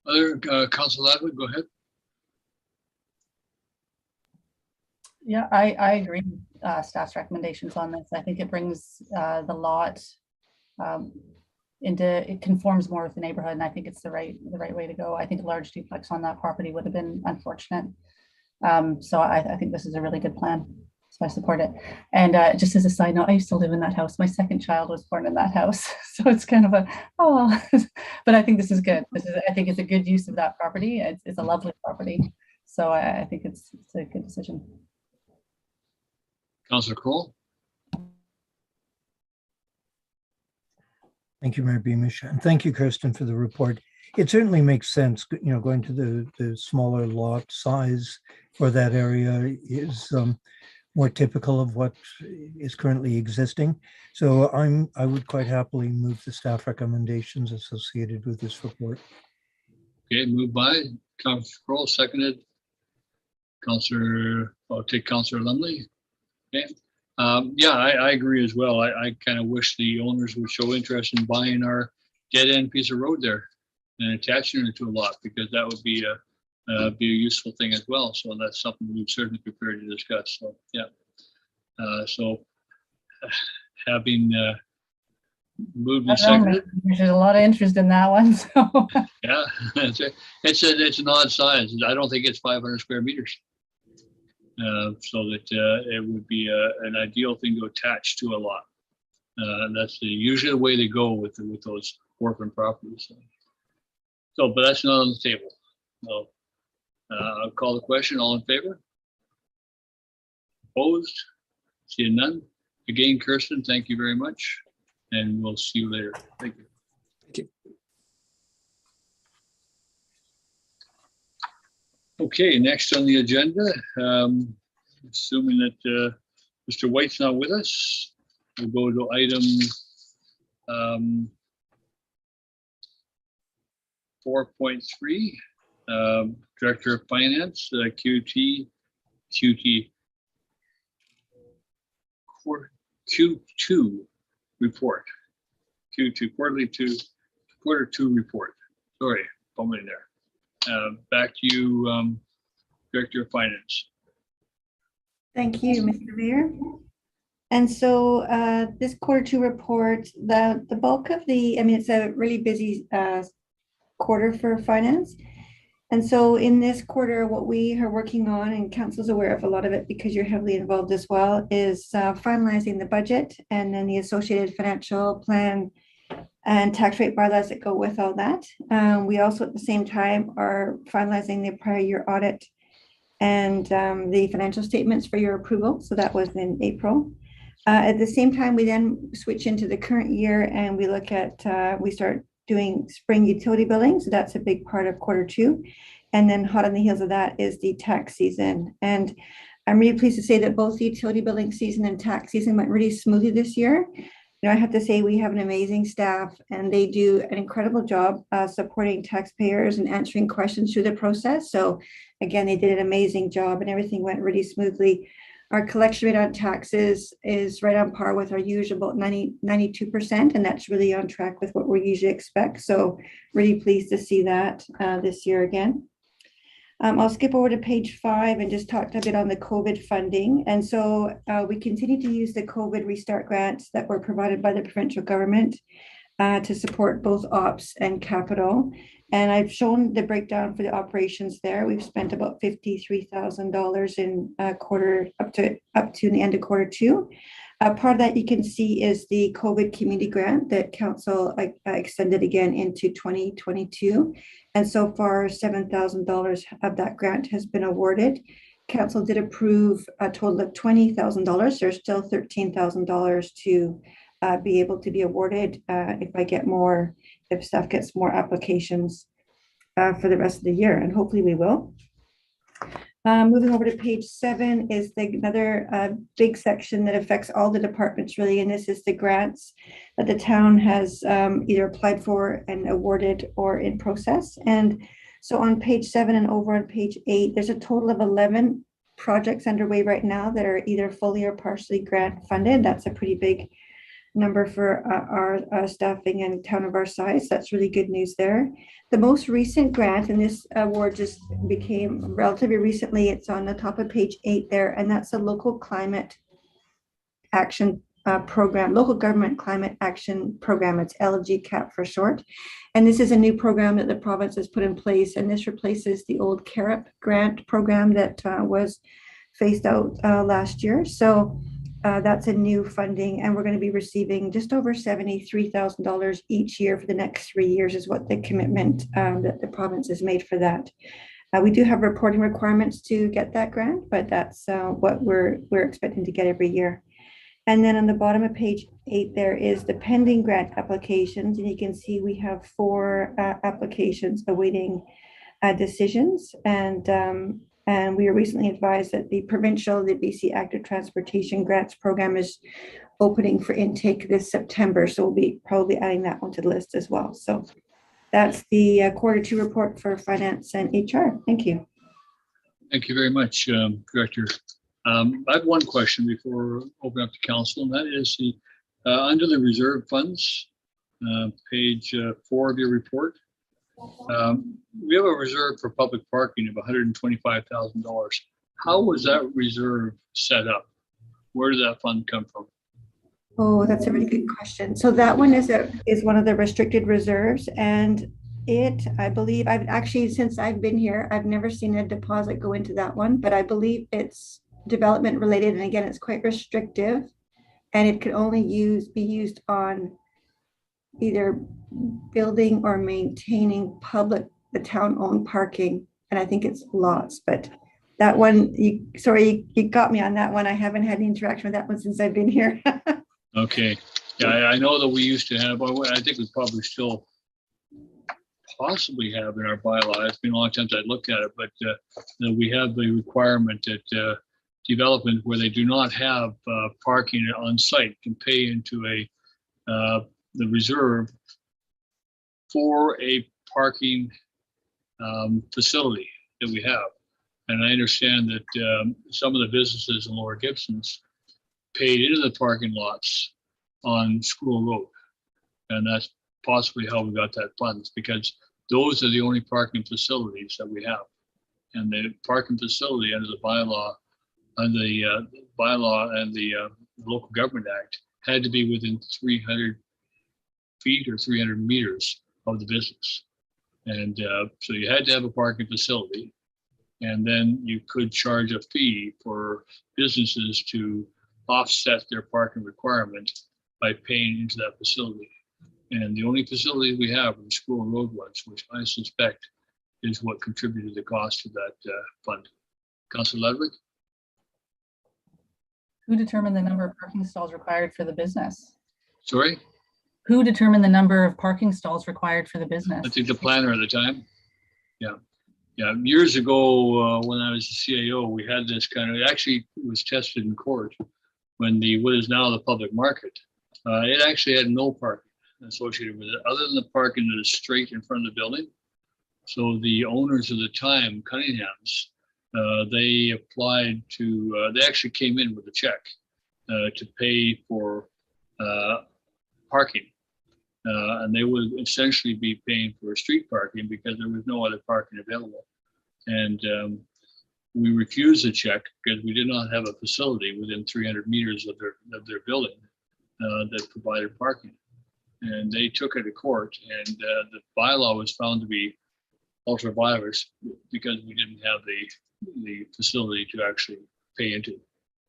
Other Councilor Ladwig, go ahead. Yeah, I agree with staff's recommendations on this. I think it brings the lot it conforms more with the neighborhood, and I think it's the right way to go. I think a large duplex on that property would have been unfortunate. So I think this is a really good plan. So I support it. And just as a side note, I used to live in that house. My second child was born in that house. So it's kind of but I think this is good. I think it's a good use of that property. It's a lovely property. So I think it's a good decision. Councilor Kroll. Thank you, Mayor Beamish, and thank you, Kirsten, for the report. It certainly makes sense, going to the smaller lot size for that area is more typical of what is currently existing. So I would quite happily move the staff recommendations associated with this report. Okay, moved by Councillor Kroll, seconded. I'll take Councillor Lumley. Okay. Yeah, I agree as well. I kind of wish the owners would show interest in buying our dead end piece of road there and attaching it to a lot, because that would be a useful thing as well. So that's something we've certainly prepared to discuss. So yeah. So having moved and seconded. There's a lot of interest in that one. So Yeah, it's an odd size. I don't think it's 500 square meters. So that it would be an ideal thing to attach to a lot. That's usually the way they go with those orphan properties. So, but that's not on the table. So I'll call the question. All in favor? Opposed? Seeing none. Again, Kirsten, thank you very much, and we'll see you later. Thank you. Thank you. Okay, next on the agenda, assuming that Mr. White's not with us, we'll go to item 4.3, Director of Finance, Q2 report. Q2 quarter two report. Sorry, fumbling there. Back to you, Director of Finance. Thank you, Mr. Mayor. And so this Q2 report, the bulk of it's a really busy quarter for finance. And so in this quarter, what we are working on, and Council's aware of a lot of it because you're heavily involved as well, is finalizing the budget and then the associated financial plan and tax rate bylaws that go with all that. We also at the same time are finalizing the prior year audit and the financial statements for your approval. So that was in April. At the same time, we then switch into the current year and we look at, we start doing spring utility billing. So that's a big part of Q2. And then hot on the heels of that is the tax season. And I'm really pleased to say that both the utility billing season and tax season went really smoothly this year. I have to say we have an amazing staff and they do an incredible job supporting taxpayers and answering questions through the process. So again, they did an amazing job and everything went really smoothly. Our collection rate on taxes is right on par with our usual, about 92%, and that's really on track with what we usually expect. So really pleased to see that this year again. I'll skip over to page 5 and just talk a bit on the COVID funding. And so we continue to use the COVID restart grants that were provided by the provincial government to support both ops and capital. And I've shown the breakdown for the operations there. We've spent about $53,000 in quarter up to the end of Q2. Part of that you can see is the COVID community grant that council extended again into 2022. And so far, $7,000 of that grant has been awarded. Council did approve a total of $20,000. There's still $13,000 to be able to be awarded if staff gets more applications for the rest of the year, and hopefully we will. Moving over to page 7 is another big section that affects all the departments really, and this is the grants that the town has either applied for and awarded or in process. And so on page 7 and over on page 8, there's a total of 11 projects underway right now that are either fully or partially grant funded. That's a pretty big number for our staffing and town of our size. That's really good news there. The most recent grant, and this award just became relatively recently, it's on the top of page 8 there, and that's a local climate action program, local government climate action program. It's LGCAP for short. And this is a new program that the province has put in place, and this replaces the old CAREP grant program that was phased out last year. So that's a new funding, and we're going to be receiving just over $73,000 each year for the next 3 years is what the commitment that the province has made for that. We do have reporting requirements to get that grant, but that's what we're expecting to get every year. And then on the bottom of page 8, there is the pending grant applications, and you can see we have 4 applications awaiting decisions. And And we were recently advised that the BC Active Transportation Grants Program is opening for intake this September. So we'll be probably adding that one to the list as well. So that's the Q2 report for finance and HR. Thank you. Thank you very much, Director. I have one question before opening up to council, and that is the under the reserve funds, page 4 of your report. We have a reserve for public parking of $125,000. How was that reserve set up? Where did that fund come from? Oh, that's a really good question. So that one is one of the restricted reserves, and I believe, I've actually, since I've been here, I've never seen a deposit go into that one, but I believe it's development related, and again, it's quite restrictive, and it could only be used on either building or maintaining the town-owned parking, and I think it's lots, but that one, sorry, you got me on that one. I haven't had any interaction with that one since I've been here. Okay. Yeah, I know that we used to have, I think we probably still possibly have in our bylaw. It's been a long time since I looked at it, but we have the requirement that development where they do not have parking on site can pay into the reserve for a parking facility that we have. And I understand that some of the businesses in Lower Gibsons paid into the parking lots on School Road. And that's possibly how we got that funds, because those are the only parking facilities that we have. And the parking facility under the bylaw, under the bylaw and the Local Government Act had to be within 300 feet or 300 meters of the business. And so you had to have a parking facility, and then you could charge a fee for businesses to offset their parking requirement by paying into that facility. And the only facility we have are the School Road ones, which I suspect is what contributed the cost of that fund. Councillor Ludwig? Who determined the number of parking stalls required for the business? Sorry? Who determined the number of parking stalls required for the business? I think the planner at the time. Yeah. Yeah. Years ago, when I was the CAO, we had this kind of, it actually was tested in court when what is now the public market. It actually had no parking associated with it, other than the parking that is straight in front of the building. So the owners of the time, Cunningham's, they applied to, they actually came in with a check to pay for parking. And they would essentially be paying for street parking because there was no other parking available. And we refused the check because we did not have a facility within 300 meters of their building that provided parking. And they took it to court, and the bylaw was found to be ultra virus because we didn't have the facility to actually pay into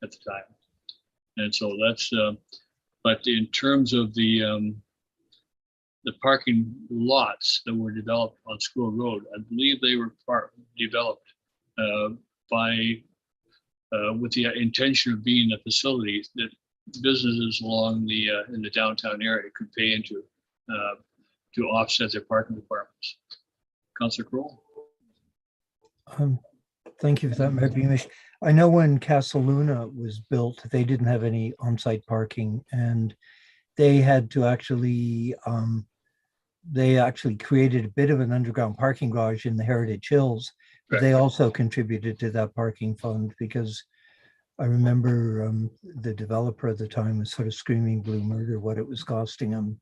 at the time. And so that's, but in terms of the parking lots that were developed on School Road, I believe they were developed with the intention of being a facility that businesses along in the downtown area could pay into to offset their parking requirements. Councillor Kroll? Thank you for that, Mayor Beamish. I know when Castle Luna was built, they didn't have any on-site parking, and they had to actually, they actually created a bit of an underground parking garage in the Heritage Hills. But they also contributed to that parking fund, because I remember the developer at the time was sort of screaming blue murder what it was costing them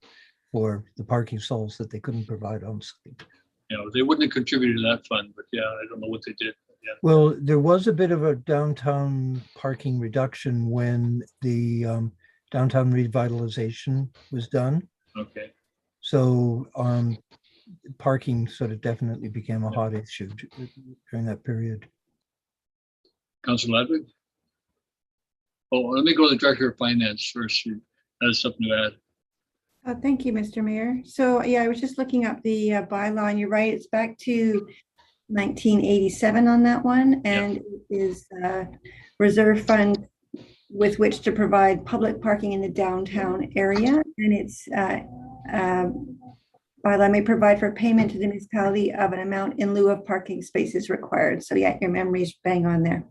for the parking stalls that they couldn't provide on site. You know, they wouldn't have contributed to that fund, but yeah, I don't know what they did. Yeah. Well, there was a bit of a downtown parking reduction when the downtown revitalization was done. Okay. So parking sort of definitely became a hot issue during that period. Councillor Ludwig? Oh, let me go to the Director of Finance first. She has something to add. Thank you, Mr. Mayor. So yeah, I was just looking up the bylaw, and you're right, it's back to 1987 on that one, and it is a reserve fund with which to provide public parking in the downtown area, and it's bylaw may provide for payment to the municipality of an amount in lieu of parking spaces required. So yeah, your memory's bang on there.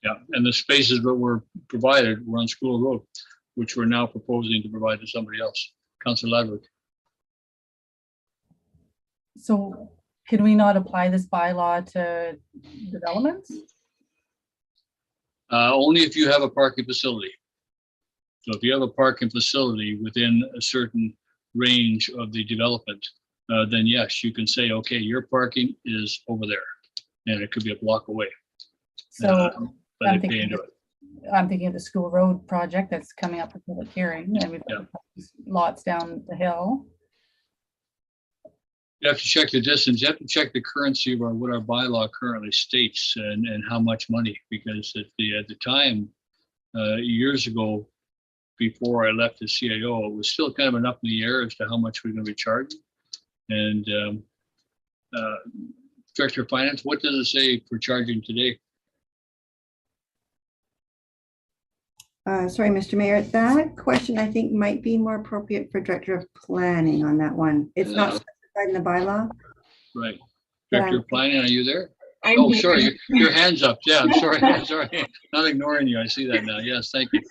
Yeah, and the spaces that were provided were on School Road, which we're now proposing to provide to somebody else. Councillor Ladwick. So can we not apply this bylaw to developments? Only if you have a parking facility. So if you have a parking facility within a certain range of the development, then yes, you can say, okay, your parking is over there, and it could be a block away. So But they pay into it. I'm thinking of the School Road project that's coming up for public hearing, and we've got lots down the hill. You have to check the distance. You have to check the currency of what our bylaw currently states and how much money, because at the time, years ago, before I left as CIO, it was still kind of an up in the air as to how much we're going to be charging. And Director of Finance, what does it say for charging today? Sorry, Mr. Mayor, that question I think might be more appropriate for Director of Planning on that one. It's not specified in the bylaw. Right. Director of Planning, are you there? I'm Oh, here. sorry, your hand's up. Yeah, I'm sorry. I'm sorry. Not ignoring you. I see that now. Yes, thank you.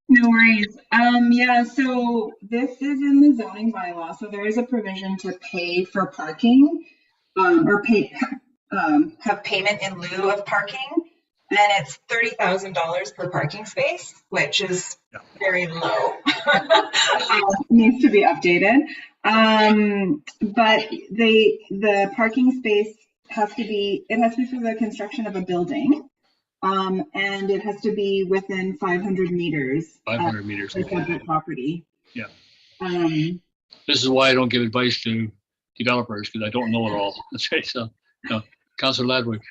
No worries. Yeah, so this is in the zoning bylaw. So there is a provision to pay for parking, or have payment in lieu of parking. And it's $30,000 per parking space, which is very low. Needs to be updated. But the parking space has to be for the construction of a building. And it has to be within 500 meters. 500 meters. Of the property. Yeah. This is why I don't give advice to developers, because I don't know it all. Okay, so Councillor Ladwick.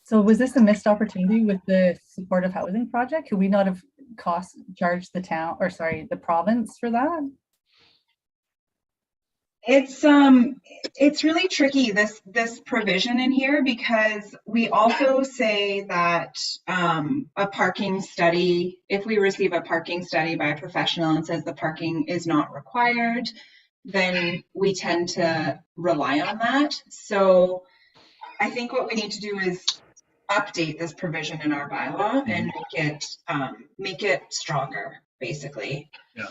So was this a missed opportunity with the supportive housing project? Could we not have charged the town, or sorry, the province for that? It's really tricky, this provision in here, because we also say that a parking study, if we receive a parking study by a professional and says the parking is not required, then we tend to rely on that. So I think what we need to do is update this provision in our bylaw and make it stronger, basically. Yeah,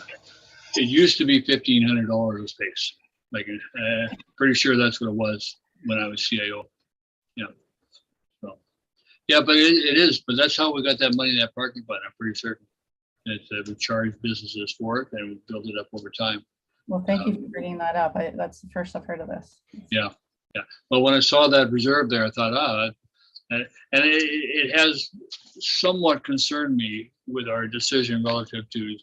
it used to be $1,500 a space. Like, pretty sure that's what it was when I was CIO. Yeah. So, yeah, but it is. But that's how we got that money in that parking fund. I'm pretty certain that we charge businesses for it, and we built it up over time. Well, thank you for bringing that up. That's the first I've heard of this. Yeah. But when I saw that reserve there, I thought, and it has somewhat concerned me with our decision relative to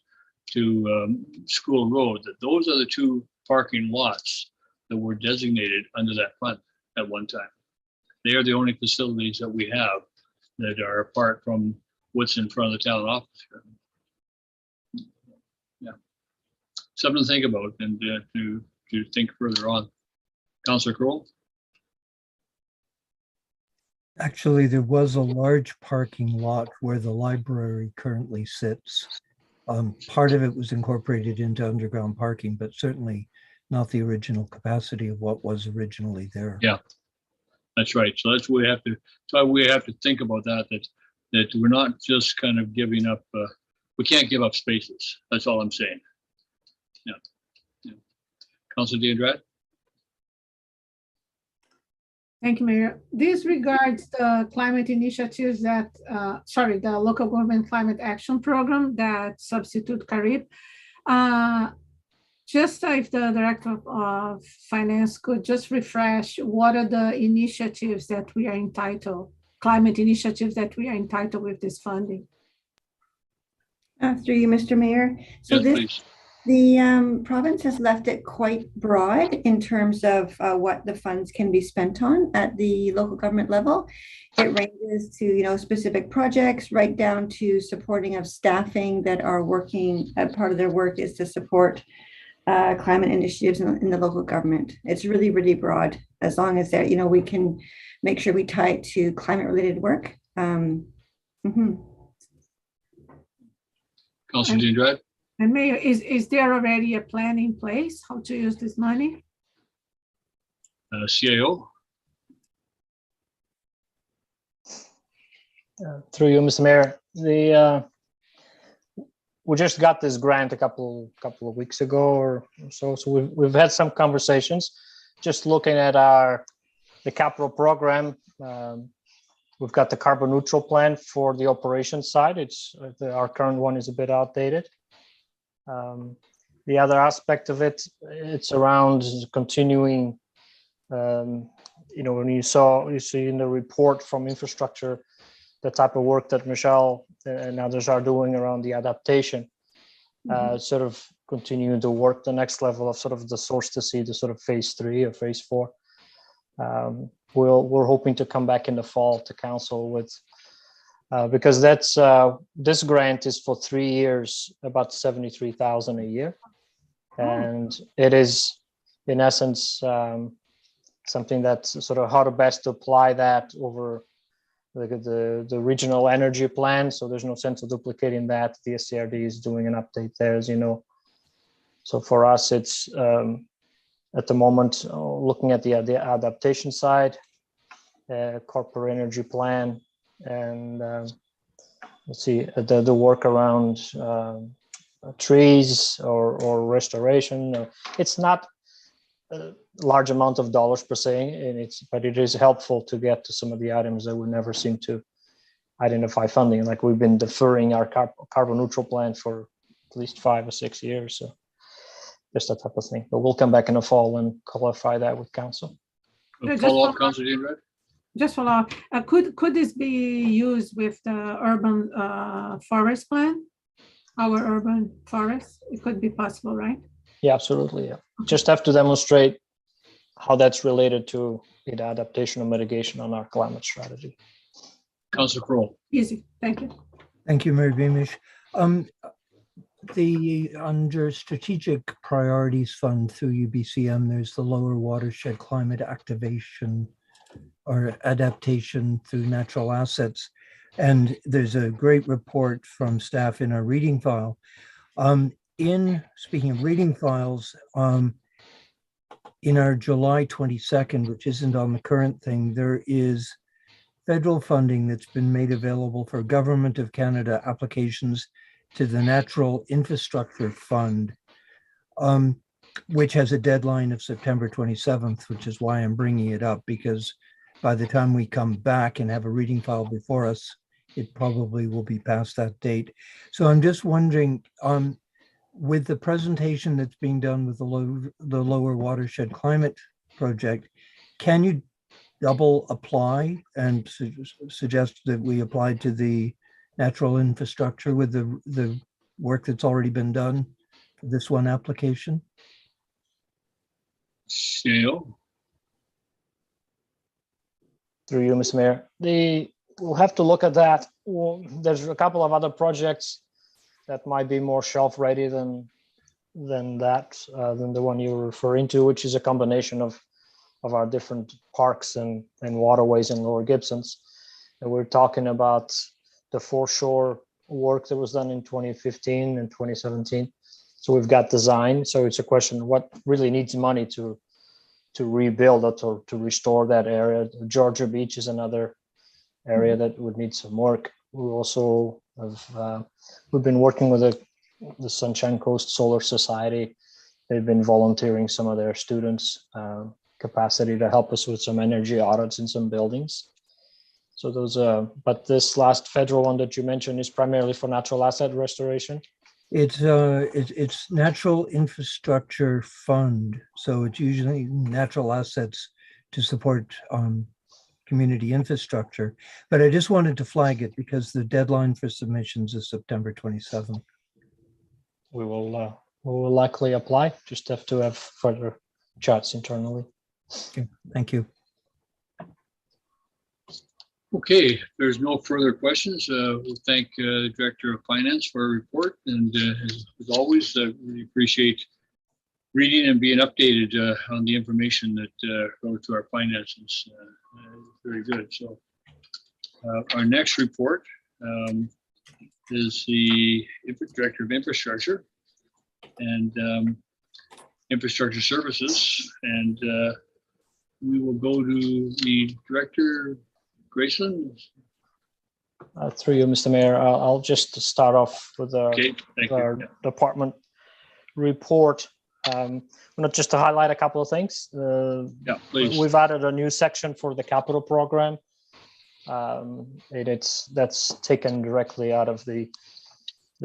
School Road, that those are the two parking lots that were designated under that fund at one time. They are the only facilities that we have that are apart from what's in front of the town office here. Yeah, something to think about and to think further on. Councillor Crowell? Actually, there was a large parking lot where the library currently sits. Part of it was incorporated into underground parking, but certainly not the original capacity of what was originally there. Yeah, that's right. So that's what we have to. So we have to think about that. That we're not just kind of giving up. We can't give up spaces. That's all I'm saying. Yeah. Councilor D'Andrade? Thank you, Mayor. This regards the climate initiatives that, the local government climate action program that substitute CARIB. Just if the Director of Finance could just refresh, what are the initiatives that we are entitled, climate initiatives that we are entitled with this funding? Through you, Mr. Mayor. So yes, please. The province has left it quite broad in terms of what the funds can be spent on at the local government level. It ranges to, specific projects right down to supporting of staffing that are working. Part of their work is to support climate initiatives in the local government. It's really, really broad, as long as that, we can make sure we tie it to climate related work. Councilor D'Andrade? And Mayor, is there already a plan in place how to use this money? CAO? Through you, Mr. Mayor, we just got this grant a couple of weeks ago or so. So we've had some conversations, just looking at the capital program. We've got the carbon neutral plan for the operations side. Our current one is a bit outdated. The other aspect of it, it's around continuing. When you see in the report from infrastructure, the type of work that Michelle and others are doing around the adaptation, sort of continuing to work the next level of sort of the source to see the sort of phase 3 or phase 4. We're hoping to come back in the fall to council with, because that's this grant is for 3 years, about 73,000 a year, and it is in essence something that's sort of how to best apply that over the regional energy plan. So there's no sense of duplicating that. The SCRD is doing an update there, as you know. So for us, it's at the moment looking at the adaptation side, corporate energy plan, and let's see the work around trees or restoration. It's not a large amount of dollars per se, but it is helpful to get to some of the items that we never seem to identify funding. Like we've been deferring our carbon neutral plan for at least 5 or 6 years. So just that type of thing. But we'll come back in the fall and clarify that with council. Follow up, Councilor Diendrath? Just follow up. Could this be used with the urban forest plan? Our urban forest? It could be possible, right? Yeah, absolutely. Yeah. Just have to demonstrate how that's related to the adaptation or mitigation on our climate strategy. Councilor Kroll. Easy. Thank you. Thank you, Mary Beamish. Under Strategic Priorities Fund through UBCM, there's the Lower Watershed Climate Activation or Adaptation through Natural Assets. And there's a great report from staff in our reading file. Speaking of reading files, in our July 22nd, which isn't on the current thing, there is federal funding that's been made available for Government of Canada applications to the Natural Infrastructure Fund, which has a deadline of September 27th, which is why I'm bringing it up, because by the time we come back and have a reading file before us, it probably will be past that date. So I'm just wondering, with the presentation that's being done with the Lower Watershed Climate Project, can you double apply and suggest that we apply to the natural infrastructure with the work that's already been done for this one application? CAO. Through you, Mr. Mayor. We'll have to look at that. There's a couple of other projects that might be more shelf ready than the one you're referring to, which is a combination of our different parks and waterways in Lower Gibsons. And we're talking about the foreshore work that was done in 2015 and 2017. So we've got design. So it's a question of what really needs money to rebuild it or to restore that area. Georgia Beach is another area that would need some work. We also have we've been working with the Sunshine Coast Solar Society. They've been volunteering some of their students' capacity to help us with some energy audits in some buildings. So those, but this last federal one that you mentioned is primarily for natural asset restoration. It's Natural Infrastructure Fund, so it's usually natural assets to support community infrastructure. But I just wanted to flag it because the deadline for submissions is September 27th. We will likely apply. Just have to have further chats internally. Okay, thank you. Okay, there's no further questions. We'll thank the Director of Finance for a report. And as always, we appreciate reading and being updated on the information that goes to our finances. Very good. So our next report is the Director of Infrastructure. and infrastructure services. And we will go to the director, Graceland. Through you, Mr. Mayor, I'll just start off with Okay, thank our you. department report. Just to highlight a couple of things. Yeah, please. We've added a new section for the capital program. That's taken directly out of the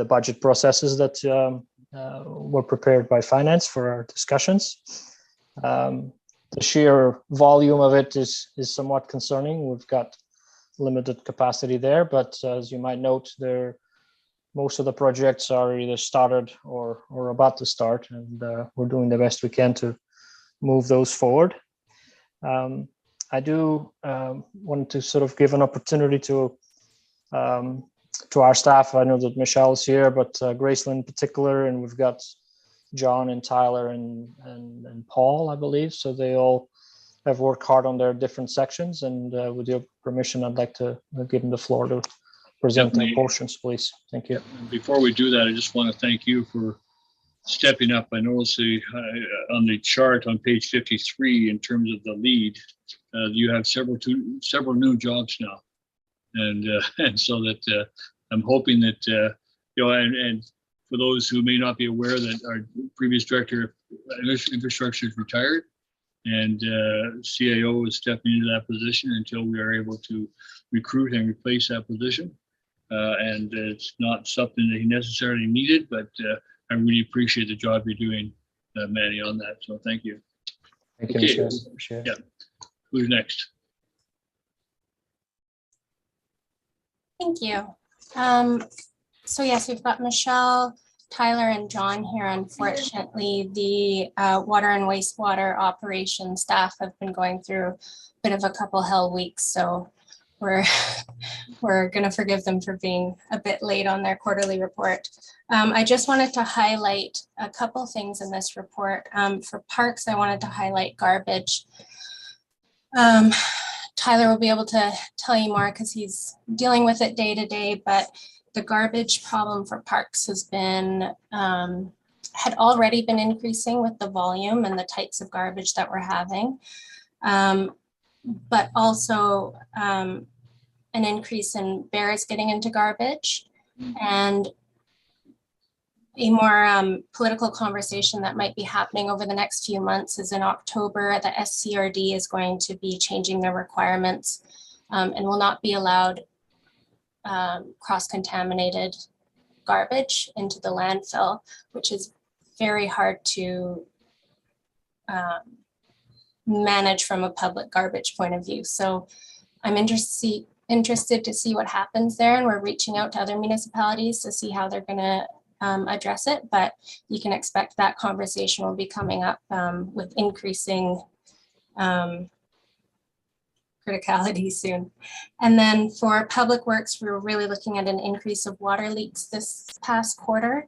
budget processes that were prepared by finance for our discussions. The sheer volume of it is somewhat concerning. We've got limited capacity there, but as you might note, most of the projects are either started or about to start, and we're doing the best we can to move those forward. I do want to sort of give an opportunity to our staff. I know that Michelle is here, but Graceland in particular, and we've got John and Tyler and Paul, I believe. So they all have worked hard on their different sections, and with your permission, I'd like to give them the floor to present their portions, please. Thank you. Before we do that, I just want to thank you for stepping up. I noticed on the chart on page 53, in terms of the lead, you have several new jobs now, and so that I'm hoping that and for those who may not be aware, that our previous director of infrastructure is retired, and CAO is stepping into that position until we are able to recruit and replace that position. And it's not something that he necessarily needed, but I really appreciate the job you're doing, Manny, on that. So thank you. Thank you, Okay. Appreciate it. Yeah. Who's next? Thank you. So yes, we've got Michelle, Tyler, and John here. Unfortunately, the water and wastewater operations staff have been going through a bit of a couple hell weeks, so we're going to forgive them for being a bit late on their quarterly report. I just wanted to highlight a couple things in this report. For parks, I wanted to highlight garbage. Tyler will be able to tell you more because he's dealing with it day to day, but the garbage problem for parks has been, had already been increasing with the volume and the types of garbage that we're having. But also an increase in bears getting into garbage, and a more political conversation that might be happening over the next few months is in October, the SCRD is going to be changing their requirements and will not be allowed cross-contaminated garbage into the landfill, which is very hard to manage from a public garbage point of view. So I'm interested to see what happens there, and we're reaching out to other municipalities to see how they're going to address it, but you can expect that conversation will be coming up with increasing criticality soon. And then for public works, we were really looking at an increase of water leaks this past quarter.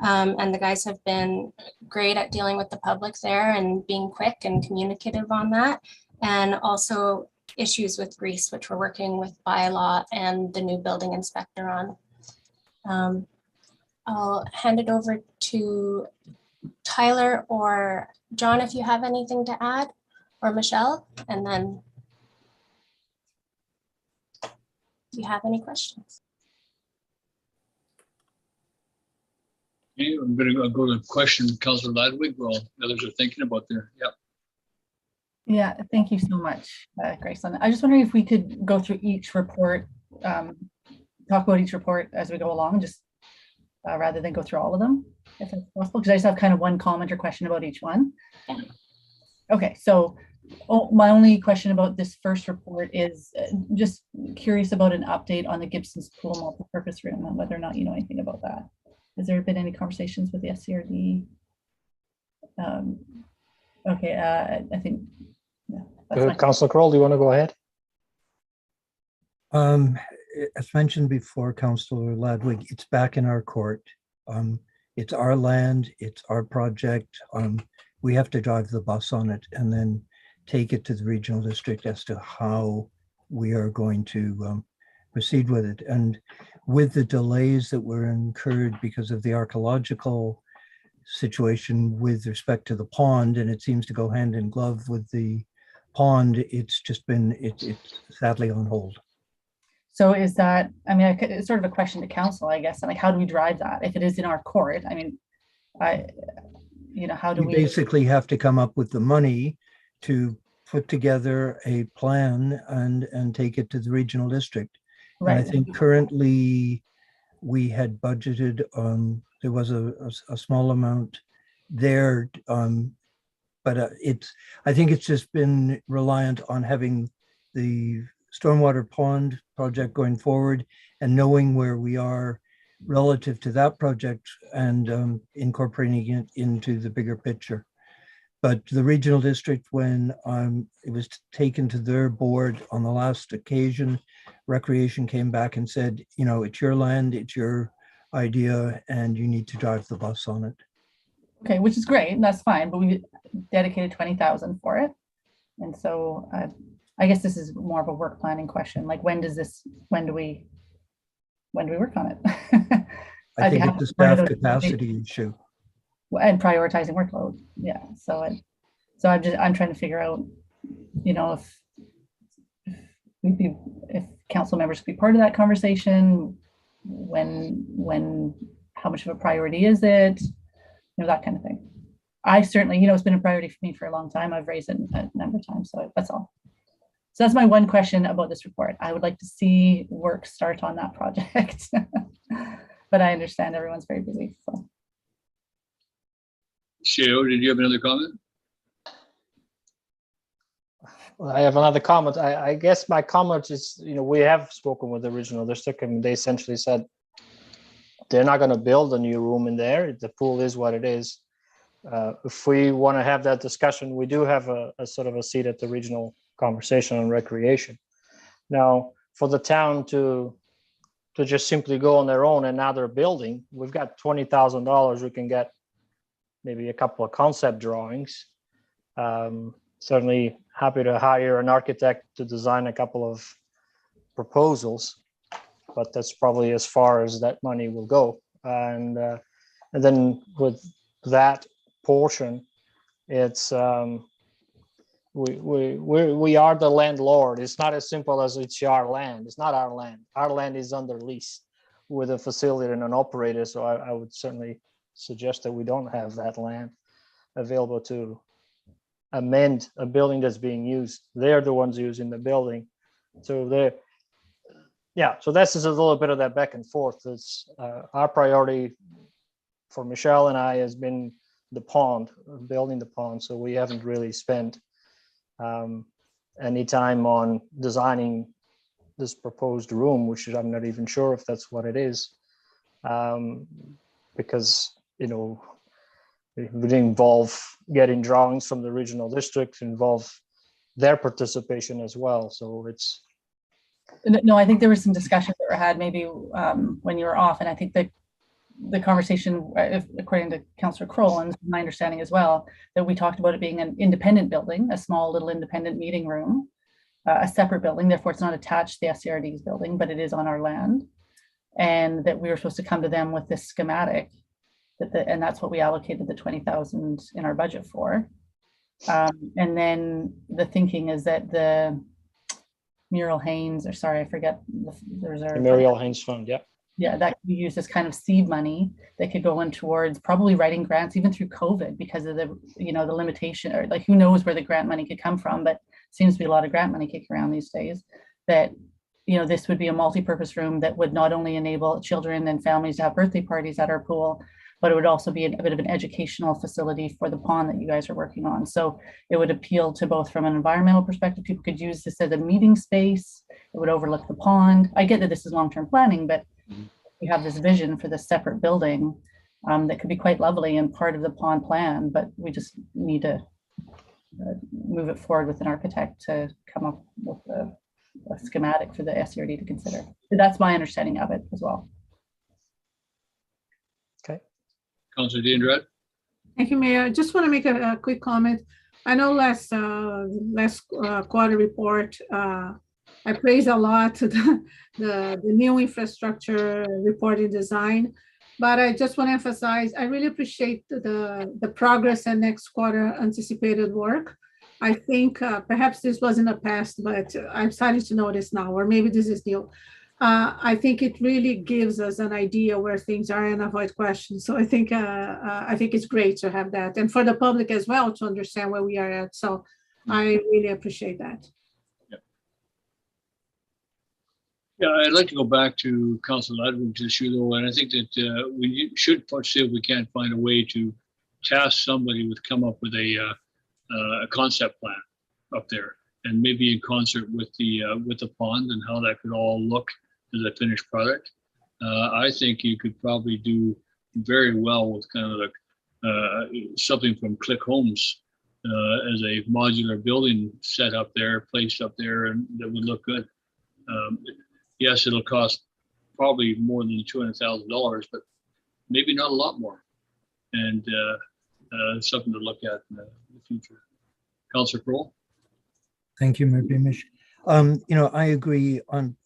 And the guys have been great at dealing with the public there and being quick and communicative on that. And also issues with grease, which we're working with bylaw and the new building inspector on. I'll hand it over to Tyler or John if you have anything to add, or Michelle, and then if you have any questions. Okay, I'm going to go to the question, Councillor Ladwig, while others are thinking about their, Yeah, thank you so much, Graceland. I just wondering if we could go through each report, talk about each report as we go along, just rather than go through all of them, if that's possible, because I just have kind of one comment or question about each one. Yeah. Okay, so my only question about this first report is just curious about an update on the Gibsons pool multi-purpose room and whether or not you know anything about that. Has there been any conversations with the SCRD? Okay, I think, yeah. Councillor Kroll, do you want to go ahead? As mentioned before, Councillor Ladwig, it's back in our court. It's our land, it's our project. We have to drive the bus on it and then take it to the regional district as to how we are going to proceed with it. And with the delays that were incurred because of the archaeological situation with respect to the pond, and it seems to go hand in glove with the pond. It's just been, it's sadly on hold. So is that, I mean, it's sort of a question to council, I guess. And like, how do we drive that? If it is in our court, I mean, how do You we? basically have to come up with the money to put together a plan and take it to the regional district. Right. And I think currently we had budgeted, there was a small amount there, but I think it's just been reliant on having the stormwater pond project going forward and knowing where we are relative to that project and incorporating it into the bigger picture. But the regional district, when it was taken to their board on the last occasion, Recreation came back and said, it's your land, it's your idea, and you need to drive the bus on it. Okay, which is great, and that's fine, but we dedicated 20,000 for it. And so I guess this is more of a work planning question. Like, when do we work on it? I think it's a staff capacity issue. And prioritizing workload. Yeah. So I'm trying to figure out, if council members could be part of that conversation, how much of a priority is it? That kind of thing. I certainly, it's been a priority for me for a long time. I've raised it a number of times. So that's all. So that's my one question about this report. I would like to see work start on that project, but I understand everyone's very busy. So. Sheo, did you have another comment? Well, I have another comment. I guess my comment is, we have spoken with the regional district and they essentially said they're not going to build a new room in there. The pool is what it is. If we want to have that discussion, we do have a sort of a seat at the regional conversation on recreation. Now, for the town to just simply go on their own and another building, we've got $20,000. We can get maybe a couple of concept drawings. Certainly happy to hire an architect to design a couple of proposals, but that's probably as far as that money will go. And then with that portion, it's we are the landlord. It's not as simple as it's our land. It's not our land. Our land is under lease with a facility and an operator. So I would certainly suggest that we don't have that land available to amend a building that's being used. They're the ones using the building. So so this is a little bit of that back and forth. It's our priority for Michelle and I has been the pond, building the pond. So we haven't really spent any time on designing this proposed room, which I'm not even sure if that's what it is, because it would involve getting drawings from the regional district, involve their participation as well. So it's. No, I think there were some discussions that were had maybe when you were off, and I think that the conversation, according to Councillor Kroll, and my understanding as well, that we talked about it being an independent building, a small little independent meeting room, a separate building. Therefore, it's not attached to the SCRD's building, but it is on our land, and that we were supposed to come to them with this schematic. And that's what we allocated the 20,000 in our budget for. And then the thinking is that the Muriel Haynes, or sorry, I forget, there's our Muriel Haynes Fund, yeah. Yeah, that could be used as kind of seed money that could go in towards probably writing grants, even through COVID, because of the, the limitation, or like who knows where the grant money could come from, but seems to be a lot of grant money kicking around these days. That, this would be a multi-purpose room that would not only enable children and families to have birthday parties at our pool, but it would also be a bit of an educational facility for the pond that you guys are working on. So it would appeal to both from an environmental perspective. People could use this as a meeting space. It would overlook the pond. I get that this is long-term planning, but we have this vision for this separate building that could be quite lovely and part of the pond plan, but we just need to move it forward with an architect to come up with a schematic for the SCRD to consider. So that's my understanding of it as well. Okay. Councillor Deandret. Thank you, Mayor. I just want to make a quick comment. I know last quarter report, I praised a lot the new infrastructure reporting design. But I just want to emphasize, I really appreciate the progress and next quarter anticipated work. I think perhaps this was in the past, but I'm starting to notice now, or maybe this is new. I think it really gives us an idea where things are and avoid questions. So I think it's great to have that, and for the public as well to understand where we are at. So I really appreciate that. Yeah, I'd like to go back to Councilor Ledward's issue though, and I think that we should see if we can't find a way to task somebody with come up with a concept plan up there, and maybe in concert with the pond and how that could all look as a finished product. I think you could probably do very well with kind of like something from Click Homes as a modular building set up there, placed up there, and that would look good. Yes, it'll cost probably more than $200,000, but maybe not a lot more. And something to look at in the future. Councilor Kroll? Thank you, Mayor Beamish. I agree on,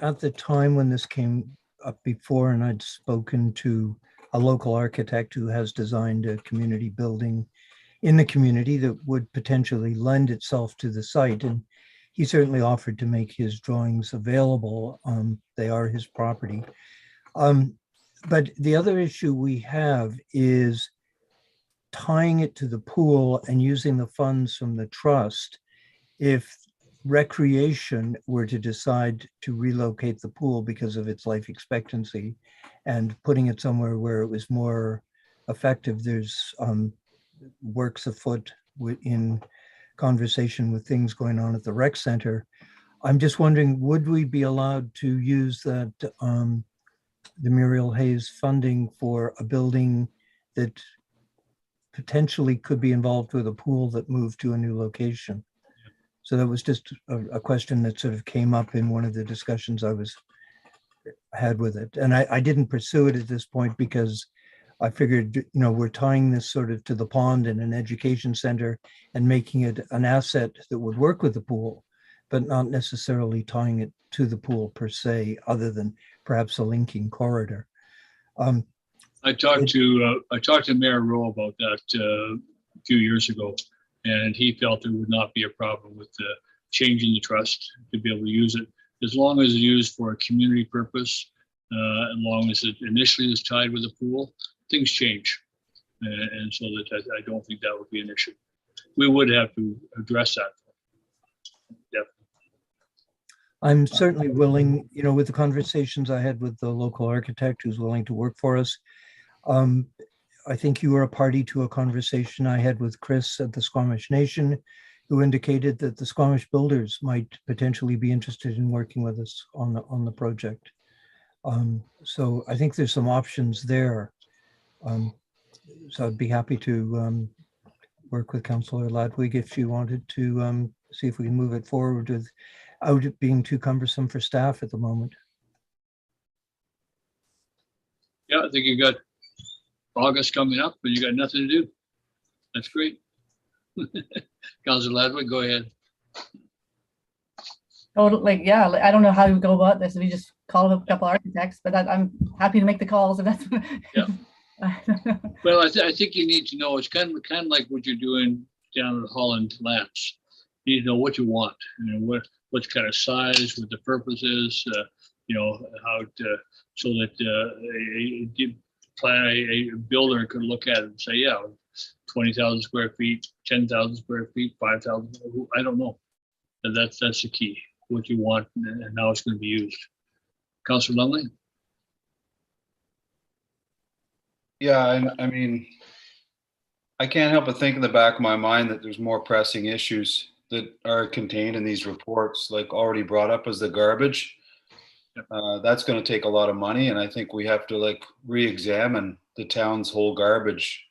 at the time when this came up before, and I'd spoken to a local architect who has designed a community building in the community that would potentially lend itself to the site. And he certainly offered to make his drawings available. They are his property. But the other issue we have is tying it to the pool and using the funds from the trust. If recreation were to decide to relocate the pool because of its life expectancy and putting it somewhere where it was more effective, there's works afoot in conversation with things going on at the rec center. I'm just wondering, would we be allowed to use that the Muriel Hayes funding for a building that potentially could be involved with a pool that moved to a new location? So that was just a question that sort of came up in one of the discussions I had with it. And I didn't pursue it at this point because I figured, we're tying this sort of to the pond and an education center and making it an asset that would work with the pool, but not necessarily tying it to the pool per se, other than perhaps a linking corridor. I talked to Mayor Rowe about that a few years ago, and he felt there would not be a problem with changing the trust to be able to use it, as long as it's used for a community purpose, as long as it initially is tied with a pool. Things change, and so that I don't think that would be an issue. We would have to address that. Definitely. I'm certainly willing, with the conversations I had with the local architect who's willing to work for us. I think you were a party to a conversation I had with Chris at the Squamish Nation, who indicated that the Squamish builders might potentially be interested in working with us on the project. So I think there's some options there. So I'd be happy to work with Councillor Ladwig if she wanted to see if we can move it forward without it being too cumbersome for staff at the moment. Yeah, I think you got August coming up, but you got nothing to do. That's great. Councillor Ladwig, go ahead. Oh, yeah, I don't know how you go about this. We just call a couple architects, but I'm happy to make the calls if that's. Yeah. Well, I think you need to know, it's kind of like what you're doing down at Holland Lands. You need to know what you want, what kind of size, what the purpose is, how to, so that a builder could look at it and say, yeah, 20,000 square feet, 10,000 square feet, 5,000, I don't know. And that's the key, what you want and how it's going to be used. Councillor Lumley? Yeah, I mean, I can't help but think in the back of my mind that there's more pressing issues that are contained in these reports, like already brought up as the garbage. That's going to take a lot of money, and I think we have to re-examine the town's whole garbage.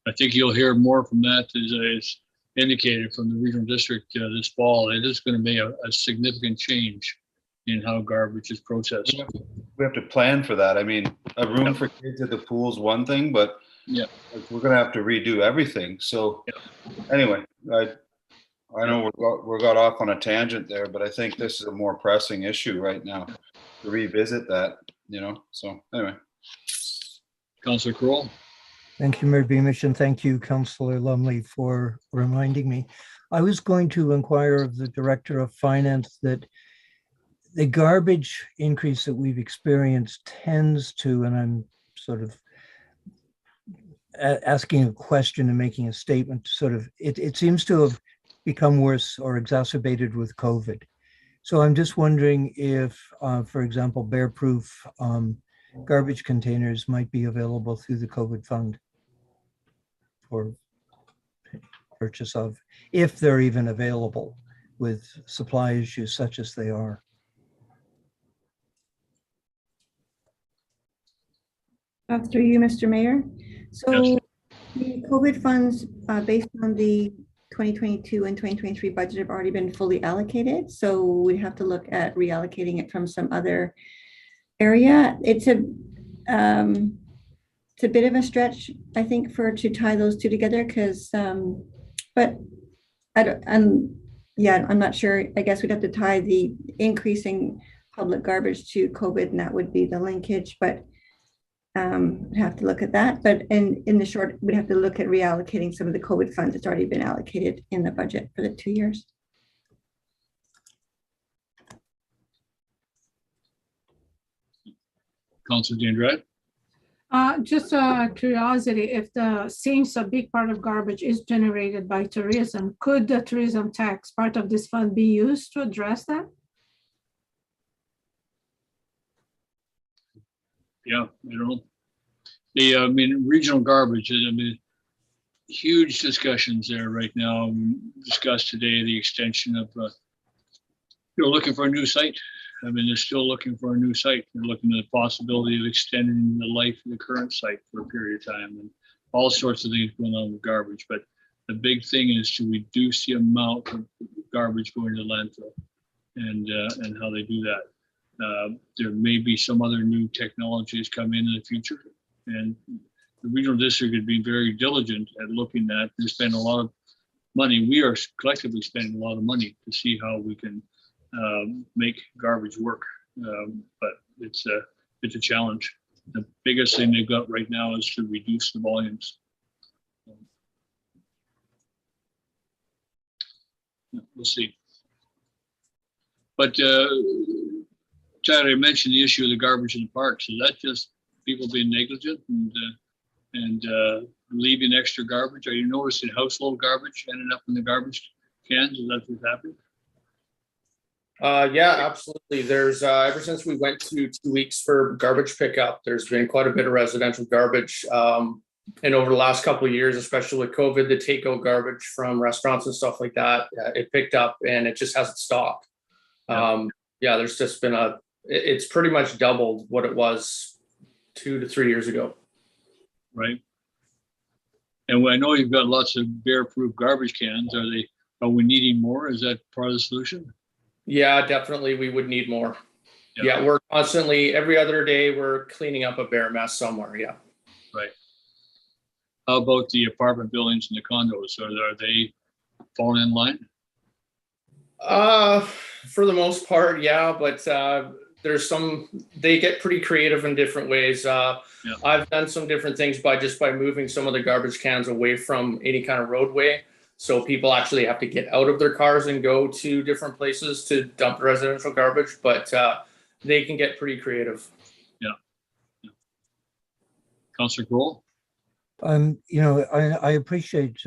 I think you'll hear more from that as indicated from the regional district this fall. It is going to be a significant change in how garbage is processed. We have to plan for that. I mean, a room for kids at the pool is one thing, but Yeah. Like, we're gonna have to redo everything. So anyway, I know we got off on a tangent there, but I think this is a more pressing issue right now to revisit that, so anyway. Councillor Kroll. Thank you, Mayor Beamish, and thank you, Councillor Lumley, for reminding me. I was going to inquire of the Director of Finance that the garbage increase that we've experienced tends to, and I'm sort of asking a question and making a statement, it seems to have become worse or exacerbated with COVID. So I'm just wondering if, for example, bear-proof garbage containers might be available through the COVID fund for purchase of, if they're even available with supply issues such as they are. Through you, Mr. Mayor. So Yes. the COVID funds, based on the 2022 and 2023 budget, have already been fully allocated. So we have to look at reallocating it from some other area. It's a bit of a stretch, I think, to tie those two together, because, but I'm not sure. I guess we'd have to tie the increasing public garbage to COVID, and that would be the linkage. But have to look at that. But in the short, we'd have to look at reallocating some of the COVID funds that's already been allocated in the budget for the 2 years. Councillor Jane Just a curiosity, if since a big part of garbage is generated by tourism, could the tourism tax, part of this fund, be used to address that? Yeah, I don't know. Regional garbage, huge discussions there right now. We discussed today the extension of, looking for a new site. They're still looking for a new site. They're looking at the possibility of extending the life of the current site for a period of time, and all sorts of things going on with garbage. But the big thing is to reduce the amount of garbage going to landfill, and how they do that. There may be some other new technologies come in the future, and the regional district would be very diligent at looking at. They spend a lot of money. We are collectively spending a lot of money to see how we can make garbage work, but it's a challenge. The biggest thing they've got right now is to reduce the volumes. We'll see. But Tyler mentioned the issue of the garbage in the parks. Is that just people being negligent and leaving extra garbage? Are you noticing household garbage ending up in the garbage cans? Is that what's happening? Yeah, absolutely. There's ever since we went to 2 weeks for garbage pickup, there's been quite a bit of residential garbage. And over the last couple of years, especially with COVID, the takeout garbage from restaurants and stuff like that, it picked up and it just hasn't stopped. Yeah, there's just been it's pretty much doubled what it was 2 to 3 years ago. Right. And I know you've got lots of bear-proof garbage cans. Are we needing more? Is that part of the solution? Yeah, definitely. We would need more. Yeah, we're constantly, every other day, we're cleaning up a bear mess somewhere. Yeah. Right. How about the apartment buildings and the condos? Are they falling in line? For the most part, yeah, but there's they get pretty creative in different ways. I've done some different things by moving some of the garbage cans away from any kind of roadway. So people actually have to get out of their cars and go to different places to dump residential garbage, but they can get pretty creative. Yeah. Councillor Kroll? I appreciate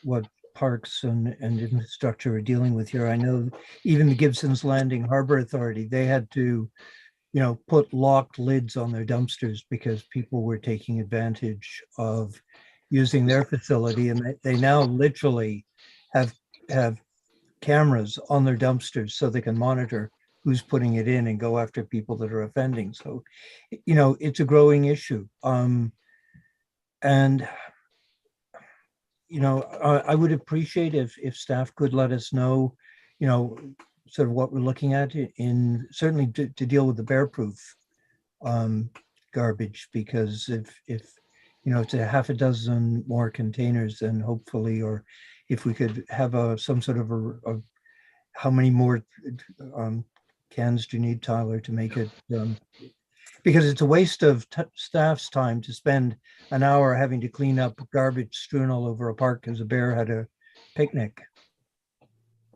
what parks and infrastructure are dealing with here. I know even the Gibsons Landing Harbor Authority, they had to, put locked lids on their dumpsters because people were taking advantage of using their facility, and they now literally have cameras on their dumpsters so they can monitor who's putting it in and go after people that are offending. So, it's a growing issue. And I would appreciate if staff could let us know, sort of what we're looking at in certainly to deal with the bear-proof garbage, because if to half a dozen more containers, then hopefully, or if we could have some sort of a how many more cans do you need, Tyler, to make it? Because it's a waste of staff's time to spend an hour having to clean up garbage strewn all over a park because a bear had a picnic.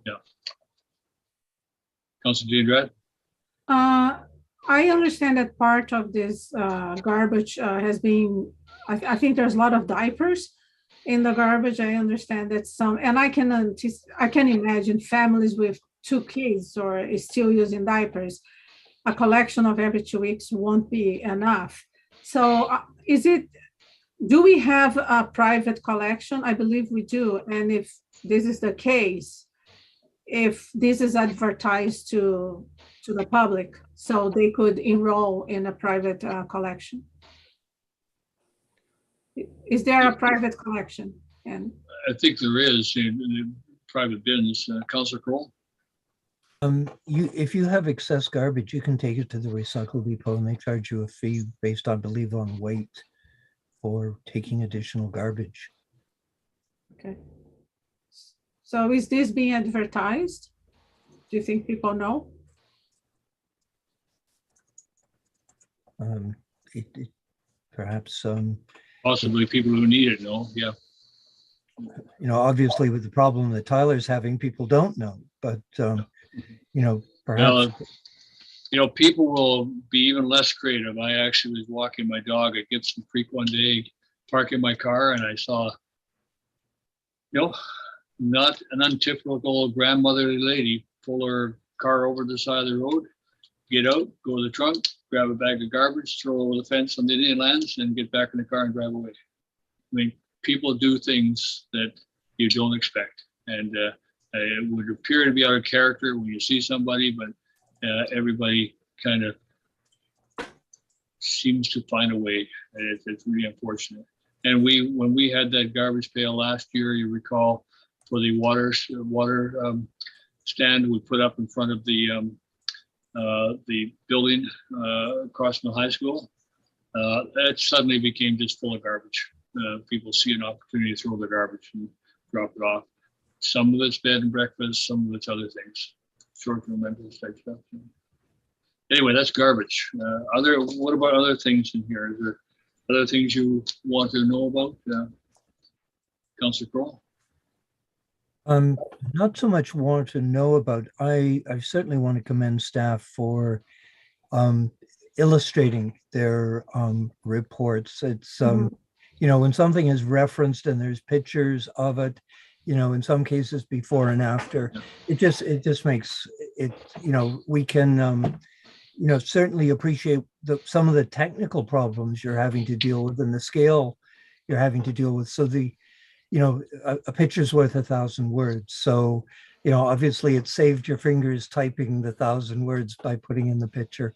Yeah. Councilor Diedrich? I understand that part of this garbage has been, I think there's a lot of diapers in the garbage. I understand that some, and I can imagine families with 2 kids or is still using diapers. A collection of every 2 weeks won't be enough. So do we have a private collection? I believe we do. And if this is the case, if this is advertised to the public, so they could enroll in a private collection. Is there a private collection? And I think there is in private bins. Councilor Kroll? If you have excess garbage, you can take it to the recycle depot and they charge you a fee based, I believe, on weight for taking additional garbage. okay. So is this being advertised? Do you think people know? Perhaps Possibly people who need it know. Yeah. Obviously with the problem that Tyler's having, people don't know, but perhaps. People will be even less creative. I actually was walking my dog at Gibson Creek one day, parking my car, and I saw, not an untypical grandmotherly lady pull her car over the side of the road, get out, go to the trunk, grab a bag of garbage, throw over the fence on the Indian lands, and get back in the car and drive away. I mean, people do things that you don't expect, and it would appear to be out of character when you see somebody, but everybody kind of seems to find a way. It's really unfortunate. And when we had that garbage pail last year, you recall, for the water stand we put up in front of the building across from the high school, that suddenly became just full of garbage. People see an opportunity to throw their garbage and drop it off. Some of it's bed and breakfast, some of it's other things, short-term rentals type stuff. Anyway, that's garbage. What about other things in here? Is there other things you want to know about, Councilor Kroll? Not so much want to know about. I certainly want to commend staff for illustrating their reports. It's when something is referenced and there's pictures of it, in some cases before and after, it just makes it. We can certainly appreciate some of the technical problems you're having to deal with and the scale you're having to deal with. So a picture's worth 1,000 words. So, obviously it saved your fingers typing the 1,000 words by putting in the picture.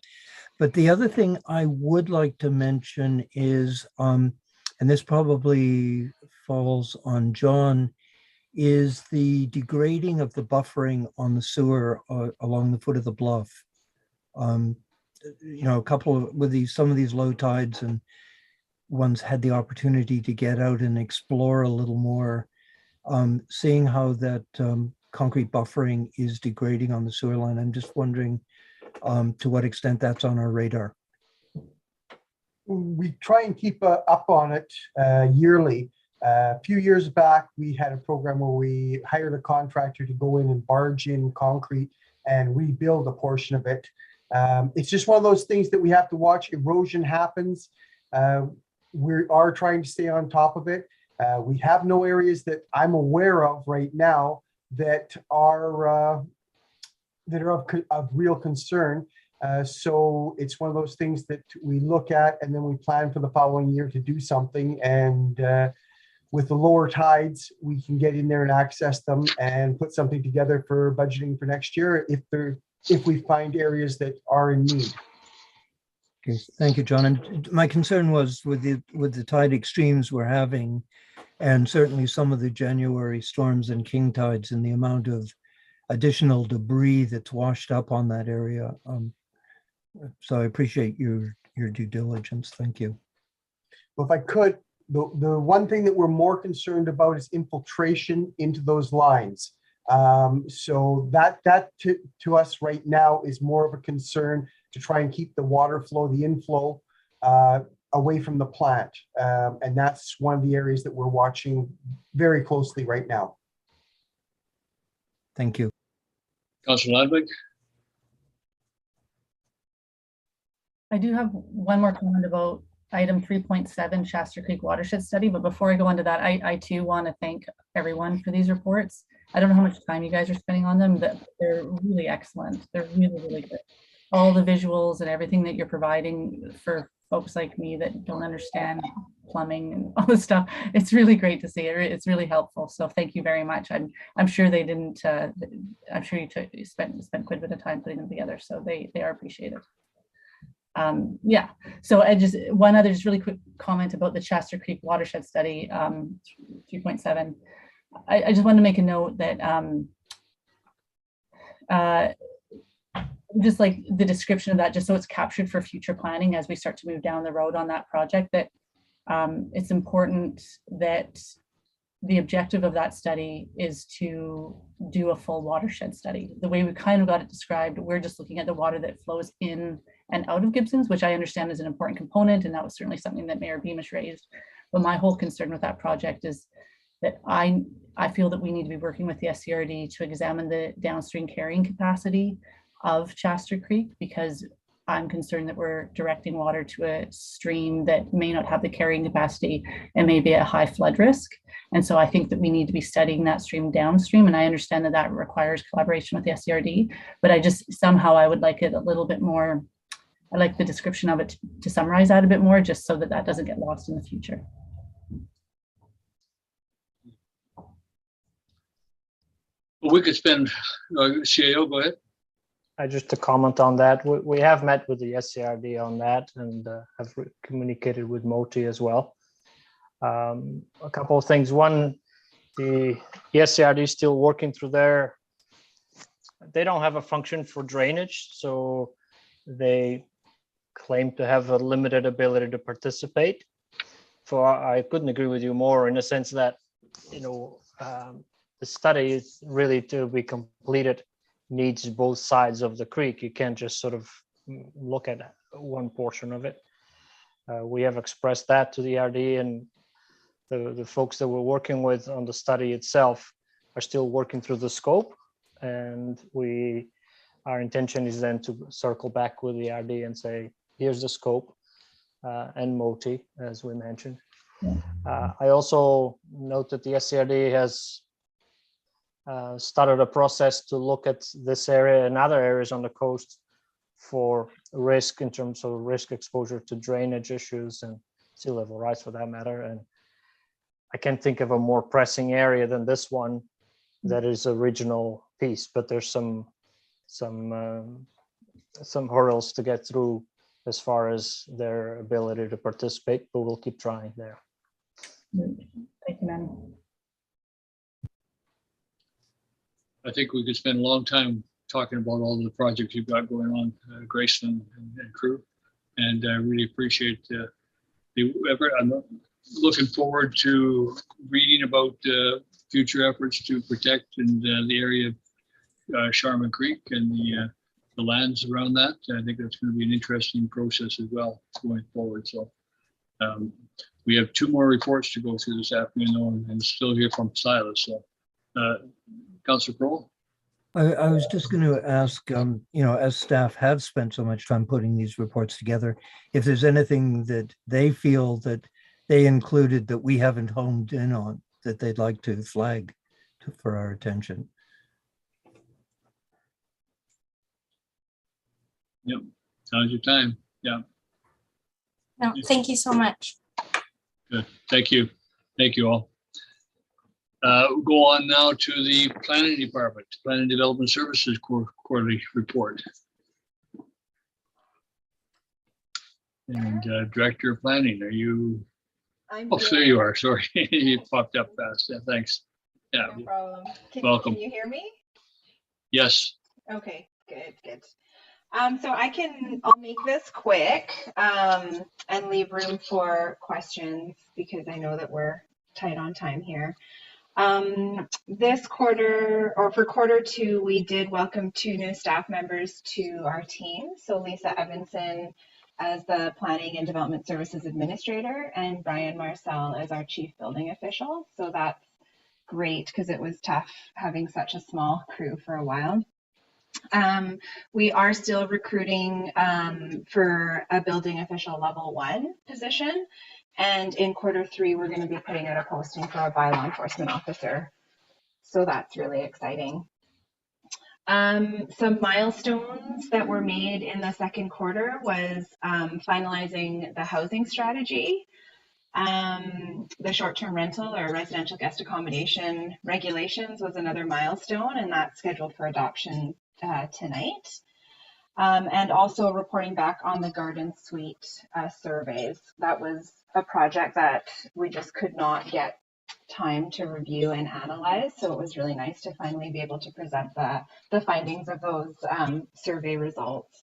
But the other thing I would like to mention is, and this probably falls on John, is the degrading of the buffering on the sewer along the foot of the bluff. Some of these low tides, and one's had the opportunity to get out and explore a little more, seeing how that concrete buffering is degrading on the sewer line. I'm just wondering to what extent that's on our radar. We try and keep up on it yearly. A few years back, we had a program where we hired a contractor to go in and barge in concrete and rebuild a portion of it. It's just one of those things that we have to watch. Erosion happens. We are trying to stay on top of it. We have no areas that I'm aware of right now that are of real concern. So it's one of those things that we look at and then we plan for the following year to do something. And with the lower tides, we can get in there and access them and put something together for budgeting for next year if we find areas that are in need. Okay, thank you, John. And my concern was with the tide extremes we're having, and certainly some of the January storms and king tides, and the amount of additional debris that's washed up on that area. So I appreciate your due diligence. Thank you. Well, if I could, The one thing that we're more concerned about is infiltration into those lines. So that to us right now is more of a concern to try and keep the water flow, the inflow, away from the plant. And that's one of the areas that we're watching very closely right now. Thank you. Councilor Ludwig? I do have one more comment about item 3.7 Shasta Creek Watershed Study, but before I go into that, I too want to thank everyone for these reports. I don't know how much time you guys are spending on them, but they're really excellent. They're really, really good. All the visuals and everything that you're providing for folks like me that don't understand plumbing and all this stuff, it's really great to see. It's really helpful. So thank you very much. I'm sure they didn't. I'm sure you spent quite a bit of time putting them together, so they are appreciated. Yeah, so I just one other just really quick comment about the Shasta Creek Watershed Study 3.7. I just wanted to make a note that just like the description of that, just so it's captured for future planning as we start to move down the road on that project, that it's important that the objective of that study is to do a full watershed study. The way we kind of got it described, we're just looking at the water that flows in and out of Gibsons, which I understand is an important component, and that was certainly something that Mayor Beamish raised. But my whole concern with that project is that I feel that we need to be working with the SCRD to examine the downstream carrying capacity of Shasta Creek, because I'm concerned that we're directing water to a stream that may not have the carrying capacity and may be at high flood risk. And so I think that we need to be studying that stream downstream. And I understand that that requires collaboration with the SCRD, but I just somehow I would like it a little bit more. I like the description of it to summarize that a bit more, just so that that doesn't get lost in the future. Well, we could spend, CAO, go ahead. Just to comment on that, we have met with the SCRD on that and have communicated with MOTI as well. A couple of things. One, the SCRD is still working through they don't have a function for drainage, so they claim to have a limited ability to participate. So I couldn't agree with you more in the sense that, the study is really to be completed needs both sides of the creek. You can't just sort of look at one portion of it. We have expressed that to the RD, and the folks that we're working with on the study itself are still working through the scope. And our intention is then to circle back with the RD and say, here's the scope and MOTI, as we mentioned. I also note that the SCRD has started a process to look at this area and other areas on the coast for risk in terms of risk exposure to drainage issues and sea level rise for that matter. And I can't think of a more pressing area than this one that is a regional piece, but there's some hurdles to get through as far as their ability to participate, but we'll keep trying there. Thank you, man. I think we could spend a long time talking about all of the projects you've got going on, Grayson and crew. And I really appreciate the effort. I'm looking forward to reading about future efforts to protect the area of Sharman Creek and the lands around that. I think that's going to be an interesting process as well going forward. So we have 2 more reports to go through this afternoon, and still hear from Silas. So Councillor Prohl? I was just going to ask, as staff have spent so much time putting these reports together, if there's anything that they feel that they included that we haven't honed in on that they'd like to flag for our attention. Yep. Now's your time. Yeah. No, thank you so much. Good. Thank you. Thank you all. We'll go on now to the Planning Department, Planning Development Services quarterly report. And Director of Planning, are you? Oh, there you are. Sorry, you popped up fast. Yeah, thanks. Yeah. No problem. Welcome. Can you hear me? Yes. Okay, good. So I'll make this quick and leave room for questions because I know that we're tight on time here. This quarter, or for quarter two, we did welcome 2 new staff members to our team. So Lisa Evanson as the Planning and Development Services Administrator and Brian Marcel as our Chief Building Official. So that's great because it was tough having such a small crew for a while. We are still recruiting for a building official level 1 position. And in quarter 3, we're going to be putting out a posting for a bylaw enforcement officer. So that's really exciting. Some milestones that were made in the second quarter was finalizing the housing strategy. The short-term rental or residential guest accommodation regulations was another milestone, and that's scheduled for adoption tonight. And also reporting back on the garden suite surveys. That was a project that we just could not get time to review and analyze. So it was really nice to finally be able to present the findings of those survey results.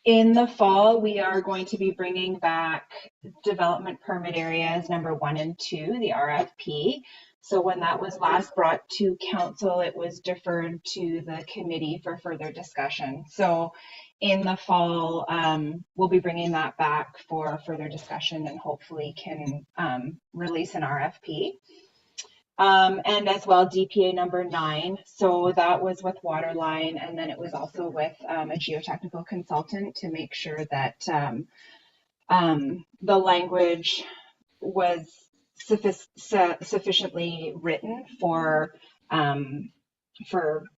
In the fall, we are going to be bringing back development permit areas number 1 and 2, the RFP. So when that was last brought to council, it was deferred to the committee for further discussion. So in the fall, we'll be bringing that back for further discussion and hopefully can release an RFP. And as well, DPA number 9. So that was with Waterline, and then it was also with a geotechnical consultant to make sure that the language was sufficiently written for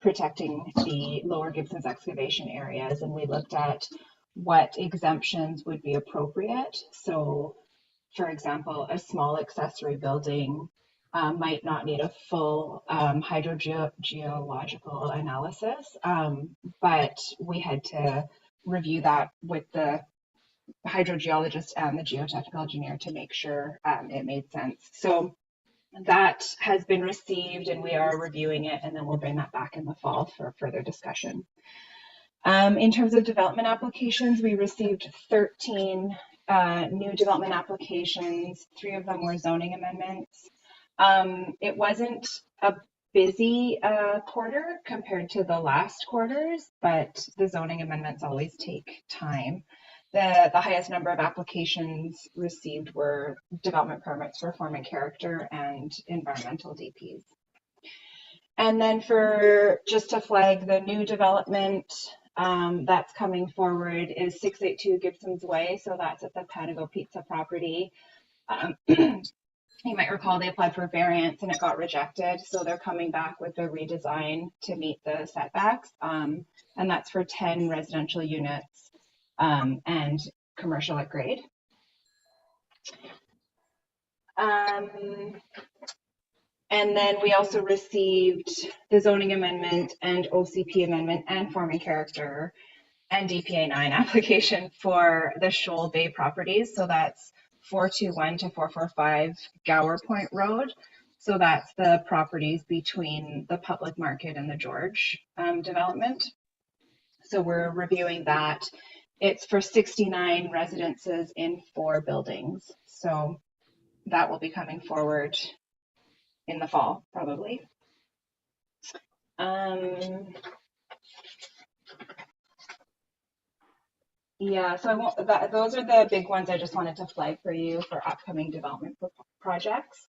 protecting the lower Gibsons excavation areas. And we looked at what exemptions would be appropriate. So, for example, a small accessory building might not need a full hydrogeological analysis, but we had to review that with the hydrogeologist and the geotechnical engineer to make sure it made sense. So that has been received and we are reviewing it, and then we'll bring that back in the fall for further discussion. In terms of development applications, we received 13 new development applications. 3 of them were zoning amendments. It wasn't a busy quarter compared to the last quarters, but the zoning amendments always take time. The highest number of applications received were development permits for form and character and environmental DPs. And then for just to flag the new development that's coming forward is 682 Gibsons Way. So that's at the Panago Pizza property. You might recall they applied for variance and it got rejected. So they're coming back with a redesign to meet the setbacks. And that's for 10 residential units and commercial at grade. And then we also received the zoning amendment and OCP amendment and form and character and DPA 9 application for the Shoal Bay properties. So that's 421 to 445 Gower Point Road. So that's the properties between the public market and the George development. So we're reviewing that. It's for 69 residences in 4 buildings. So that will be coming forward in the fall, probably. Yeah, so I won't, those are the big ones I just wanted to flag for you for upcoming development projects.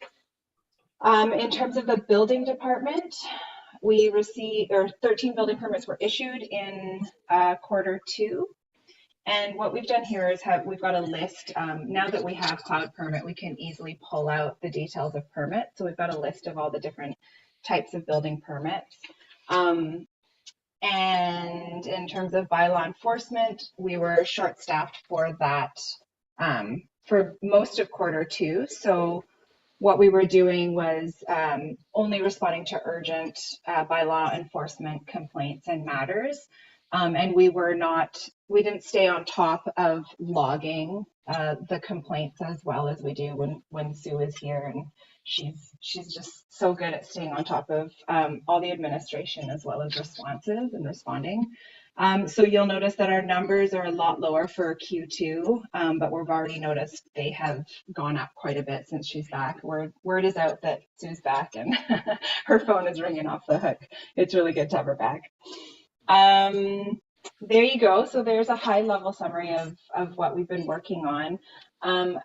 In terms of the building department, we received, or 13 building permits were issued in quarter 2. And what we've done here is we've got a list. Now that we have Cloud Permit, we can easily pull out the details of permits. So we've got a list of all the different types of building permits. And in terms of bylaw enforcement, we were short-staffed for that for most of quarter 2. So what we were doing was only responding to urgent bylaw enforcement complaints and matters. And we didn't stay on top of logging the complaints as well as we do when Sue is here, and she's just so good at staying on top of all the administration as well as responses and responding. So you'll notice that our numbers are a lot lower for Q2, but we've already noticed they have gone up quite a bit since she's back. Word is out that Sue's back and her phone is ringing off the hook. It's really good to have her back. There you go. So there's a high level summary of what we've been working on.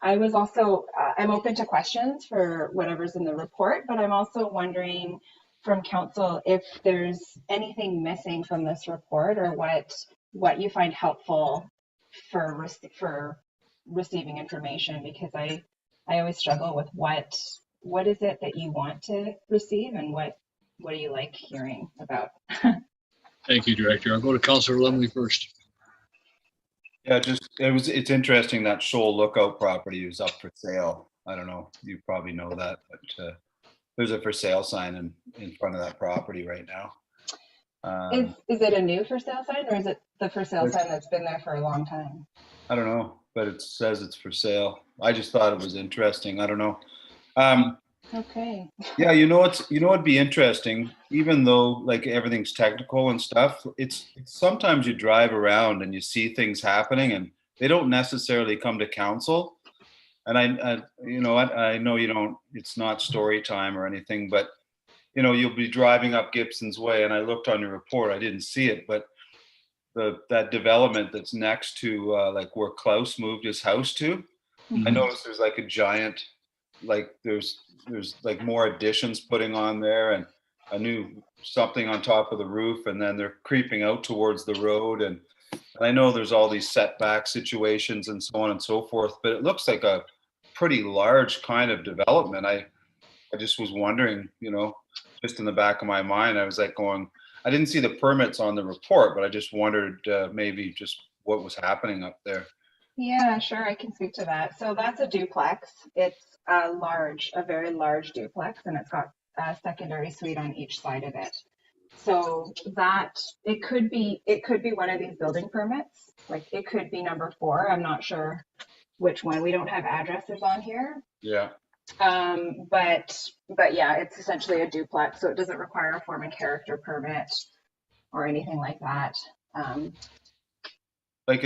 I was also, I'm open to questions for whatever's in the report, but I'm also wondering from council if there's anything missing from this report, or what you find helpful for receiving information, because I always struggle with what is it that you want to receive, and what do you like hearing about? Thank you, Director. I'll go to Councillor Lumley first. Yeah, it's interesting that Shoal Lookout property is up for sale. I don't know, you probably know that, but there's a for sale sign in front of that property right now. Is it a new for sale sign, or is it the for sale sign that's been there for a long time? I don't know, but it says it's for sale. I just thought it was interesting. I don't know. Okay. Yeah, you know what'd be interesting, even though like everything's technical and stuff, it's sometimes you drive around and you see things happening and they don't necessarily come to council. And I you know what, I know you don't, it's not story time or anything, but you know, you'll be driving up Gibsons Way, and I looked on your report, I didn't see it, but that development that's next to like where Klaus moved his house to, I noticed there's like a giant, like there's like more additions putting on there, and a new something on top of the roof, and then they're creeping out towards the road, and I know there's all these setback situations and so on and so forth, but it looks like a pretty large kind of development. I just was wondering, you know, just in the back of my mind, I was like going, I didn't see the permits on the report, but I just wondered maybe just what was happening up there. Yeah, sure, I can speak to that. So that's a duplex. It's a very large duplex, and it's got a secondary suite on each side of it. So that it could be one of these building permits. Like it could be number 4. I'm not sure which one. We don't have addresses on here. Yeah. But yeah, it's essentially a duplex, so it doesn't require a form and character permit or anything like that. Like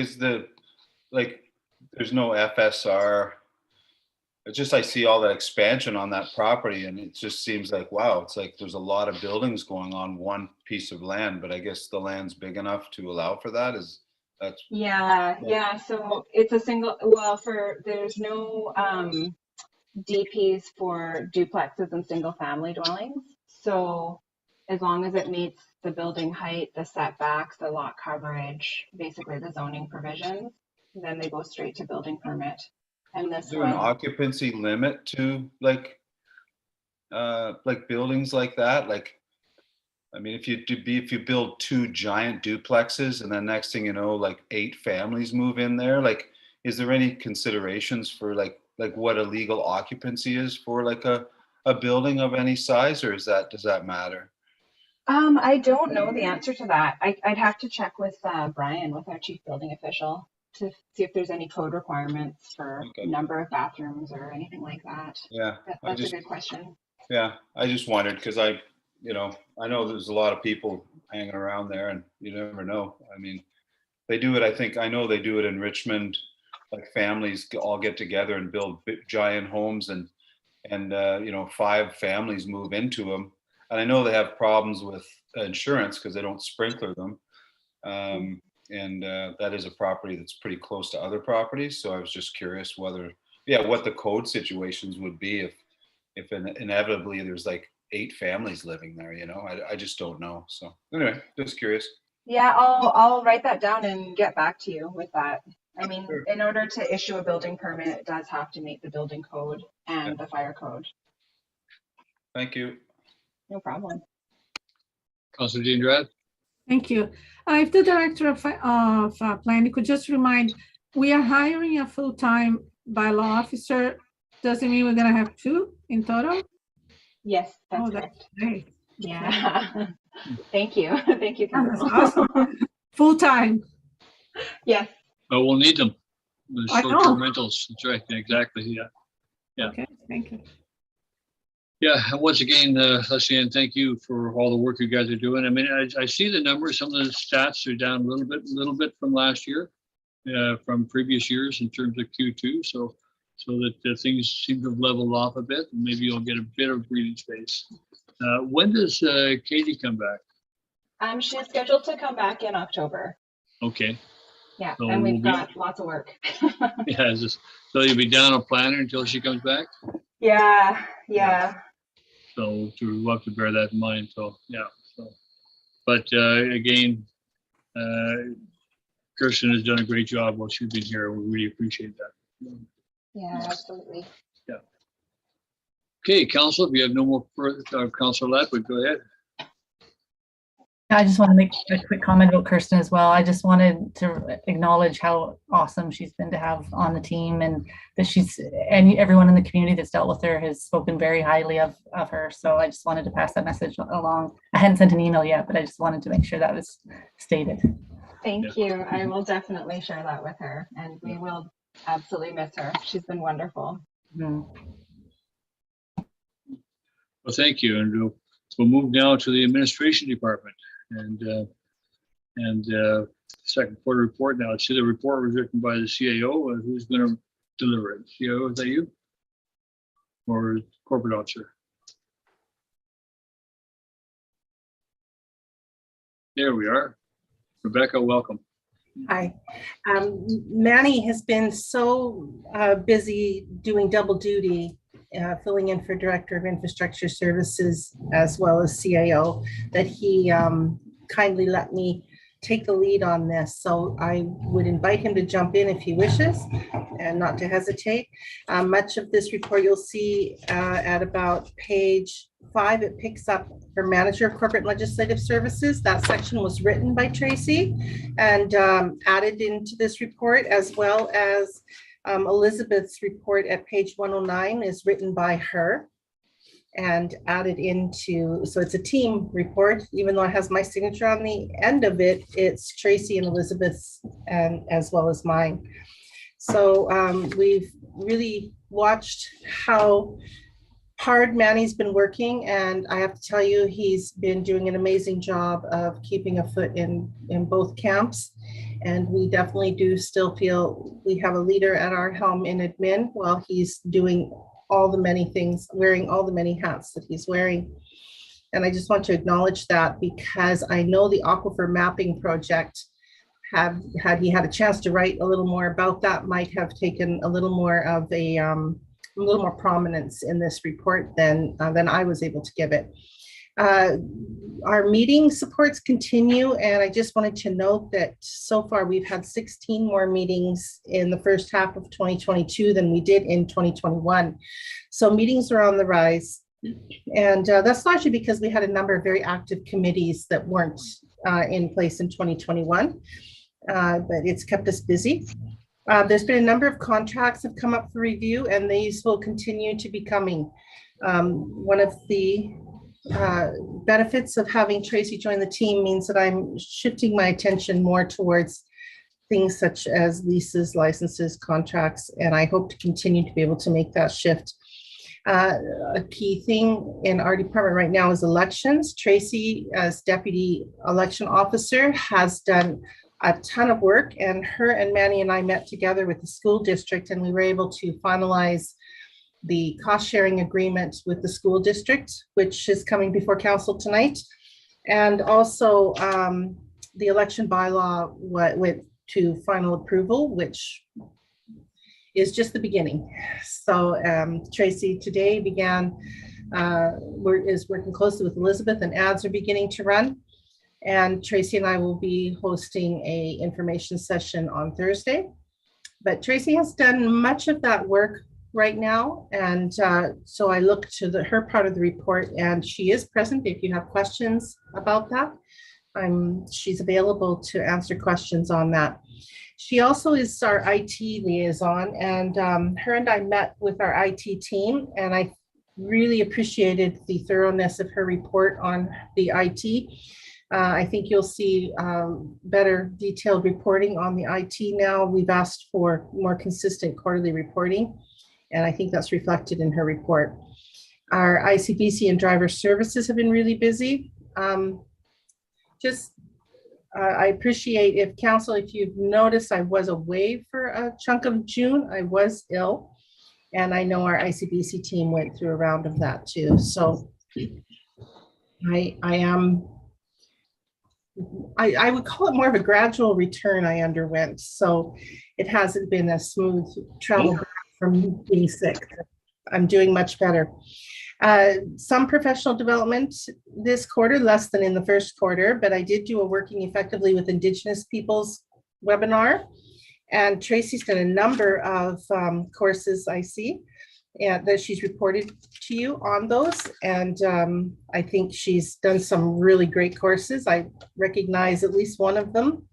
there's no FSR. It's just, I see all that expansion on that property, and it just seems like, wow, it's like there's a lot of buildings going on one piece of land, but I guess the land's big enough to allow for that. Yeah. So it's a single, there's no DPs for duplexes and single family dwellings. So as long as it meets the building height, the setbacks, the lot coverage, basically the zoning provisions, then they go straight to building permit. And this Is there an occupancy limit to like buildings like that? Like, I mean, if you build 2 giant duplexes and then next thing you know, like 8 families move in there, like, is there any considerations for like what a legal occupancy is for like a building of any size, or does that matter? I don't know the answer to that. I'd have to check with Brian, with our chief building official, to see if there's any code requirements for number of bathrooms or anything like that. Yeah, that's a good question. Yeah, I just wondered because I know there's a lot of people hanging around there, and you never know. I mean, they do it. I know they do it in Richmond. Like families all get together and build giant homes, and 5 families move into them. And I know they have problems with insurance because they don't sprinkler them. And that is a property that's pretty close to other properties. So I was just curious what the code situations would be if inevitably there's like 8 families living there, you know. I just don't know. So anyway, just curious. Yeah, I'll write that down and get back to you with that. I mean, in order to issue a building permit, it does have to meet the building code and the fire code. Thank you. No problem. Councillor Dean Dredd. Thank you. If the director of planning could just remind, we are hiring a full-time bylaw officer. Does it mean we're going to have 2 in total? Yes, that's correct. That's great. Yeah. Thank you. Thank you. That's awesome. Full-time. Yes. But we'll need them. The I know. short-term rentals, that's right, exactly, yeah. Yeah. Okay, thank you. Yeah, and once again, Leslie, thank you for all the work you guys are doing. I mean, I see the numbers, some of the stats are down a little bit from last year, from previous years in terms of Q2, so that things seem to have leveled off a bit, and maybe you'll get a bit of breathing space. When does Katie come back? She's scheduled to come back in October. Okay. Yeah, So and we'll we've got lots of work. Yeah, so you'll be down a planner until she comes back? Yeah. So we'll have to bear that in mind, so, yeah. So, but again, Kirsten has done a great job while she's been here. We really appreciate that. Yeah, absolutely. Yeah. Okay, Council, if you have no more further, Councilor Latwood, go ahead. I just want to make a quick comment about Kirsten as well. I just wanted to acknowledge how awesome she's been to have on the team, and that everyone in the community that's dealt with her has spoken very highly of her. So I just wanted to pass that message along. I hadn't sent an email yet, but I just wanted to make sure that was stated. Thank you. I will definitely share that with her, and we will absolutely miss her. She's been wonderful. Mm. Well, thank you. And we'll move now to the administration department. And second quarter report now. I see the report was written by the CAO. Who's going to deliver it? CAO, is that you? Or corporate officer? There we are. Rebecca, welcome. Hi. Manny has been so busy doing double duty, filling in for Director of Infrastructure Services as well as CAO, that he kindly let me take the lead on this. So I would invite him to jump in if he wishes and not to hesitate. Much of this report you'll see at about page 5, it picks up for Manager of Corporate Legislative Services. That section was written by Tracy and added into this report, as well as Elizabeth's report at page 109 is written by her and added into, so it's a team report. Even though it has my signature on the end of it, it's Tracy and Elizabeth's, and as well as mine. So we've really watched how hard Manny's been working, and I have to tell you, he's been doing an amazing job of keeping a foot in both camps. And we definitely do still feel we have a leader at our helm in admin while he's doing all the many things, wearing all the many hats that he's wearing. And I just want to acknowledge that, because I know the aquifer mapping project, had he had a chance to write a little more about that, might have taken a little more of a little more prominence in this report than I was able to give it. Our meeting supports continue, and I just wanted to note that so far we've had 16 more meetings in the first half of 2022 than we did in 2021. So meetings are on the rise, and that's largely because we had a number of very active committees that weren't in place in 2021, but it's kept us busy. There's been a number of contracts have come up for review, and these will continue to be coming. One of the benefits of having Tracy join the team means that I'm shifting my attention more towards things such as leases, licenses, contracts, and I hope to continue to be able to make that shift. A key thing in our department right now is elections. Tracy, as Deputy Election Officer, has done a ton of work, and her and Manny and I met together with the school district, and we were able to finalize the cost sharing agreement with the school district, which is coming before council tonight. And also the election bylaw went to final approval, which is just the beginning. So Tracy today is working closely with Elizabeth, and ads are beginning to run. And Tracy and I will be hosting a information session on Thursday. But Tracy has done much of that work right now. And so I look to her part of the report, and she is present if you have questions about that. She's available to answer questions on that. She also is our IT liaison, and her and I met with our IT team, and I really appreciated the thoroughness of her report on the IT. I think you'll see better detailed reporting on the IT now. We've asked for more consistent quarterly reporting, and I think that's reflected in her report. Our ICBC and driver services have been really busy. I appreciate if council, if you've noticed, I was away for a chunk of June. I was ill, and I know our ICBC team went through a round of that too. So I would call it more of a gradual return I underwent. So it hasn't been a smooth travel back from being sick. I'm doing much better. Some professional development this quarter, less than in the first quarter, but I did do a Working Effectively with Indigenous Peoples webinar. And Tracy's done a number of courses I see that she's reported to you on those. And I think she's done some really great courses. I recognize at least one of them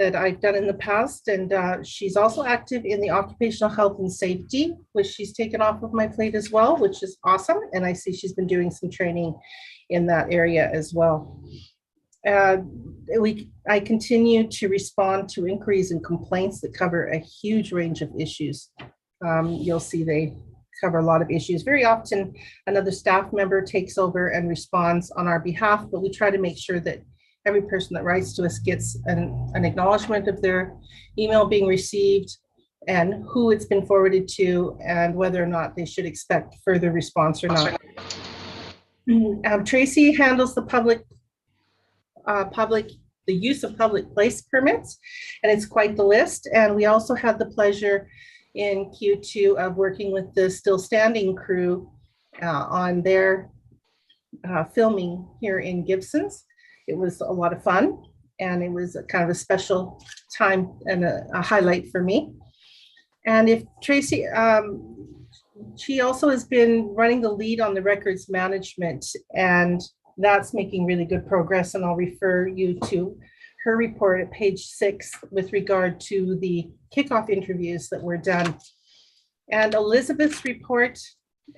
that I've done in the past. And she's also active in the occupational health and safety, which she's taken off of my plate as well, which is awesome. And I see she's been doing some training in that area as well. I continue to respond to inquiries and complaints that cover a huge range of issues. You'll see they cover a lot of issues. Very often another staff member takes over and responds on our behalf, but we try to make sure that every person that writes to us gets an acknowledgement of their email being received and who it's been forwarded to and whether or not they should expect further response or not. Tracy handles the the use of public place permits, and it's quite the list. And we also had the pleasure in Q2 of working with the Still Standing crew on their filming here in Gibsons. It was a lot of fun, and it was kind of a special time and a highlight for me. And if Tracy, she also has been running the lead on the records management, and that's making really good progress. And I'll refer you to her report at page 6 with regard to the kickoff interviews that were done. And Elizabeth's report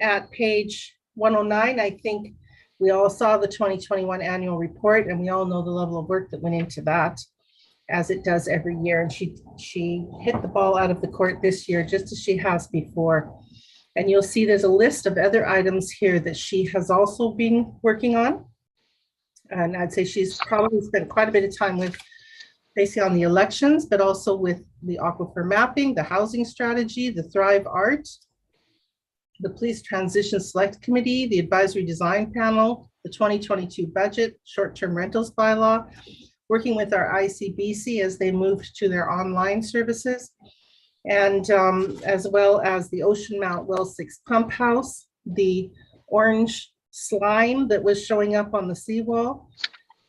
at page 109, I think we all saw the 2021 annual report, and we all know the level of work that went into that, as it does every year. And she hit the ball out of the court this year, just as she has before. And you'll see there's a list of other items here that she has also been working on. And I'd say she's probably spent quite a bit of time with basically on the elections, but also with the aquifer mapping, the housing strategy, the Thrive Art, the Police Transition Select Committee, the Advisory Design Panel, the 2022 budget, short-term rentals bylaw, working with our ICBC as they moved to their online services, and as well as the Ocean Mount Well 6 pump house, the orange slime that was showing up on the seawall,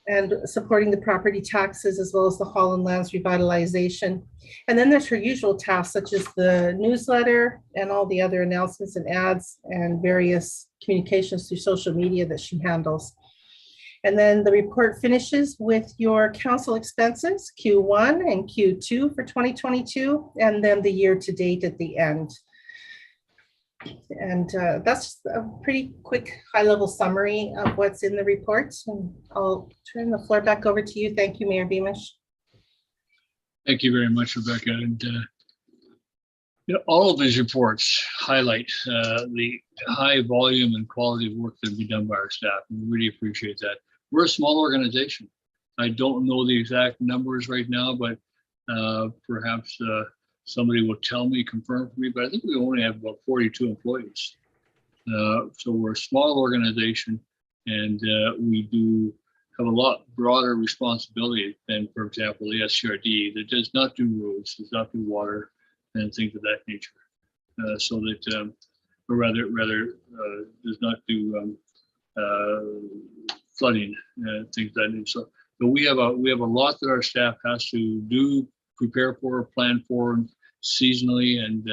and supporting the property taxes as well as the Holland Lands revitalization. And then there's her usual tasks, such as the newsletter and all the other announcements and ads and various communications through social media that she handles. And then the report finishes with your council expenses, Q1 and Q2 for 2022, and then the year to date at the end. And that's a pretty quick high-level summary of what's in the report. And I'll turn the floor back over to you. Thank you, Mayor Beamish. Thank you very much, Rebecca. And all of these reports highlight the high volume and quality of work that will be done by our staff. And we really appreciate that. We're a small organization. I don't know the exact numbers right now, but perhaps somebody will tell me, confirm for me, but I think we only have about 42 employees. So we're a small organization, and we do have a lot broader responsibility than, for example, the SCRD that does not do roads, does not do water, and things of that nature. So that, or rather does not do flooding, things of that nature. So, but we have a lot that our staff has to do, prepare for, plan for, seasonally, and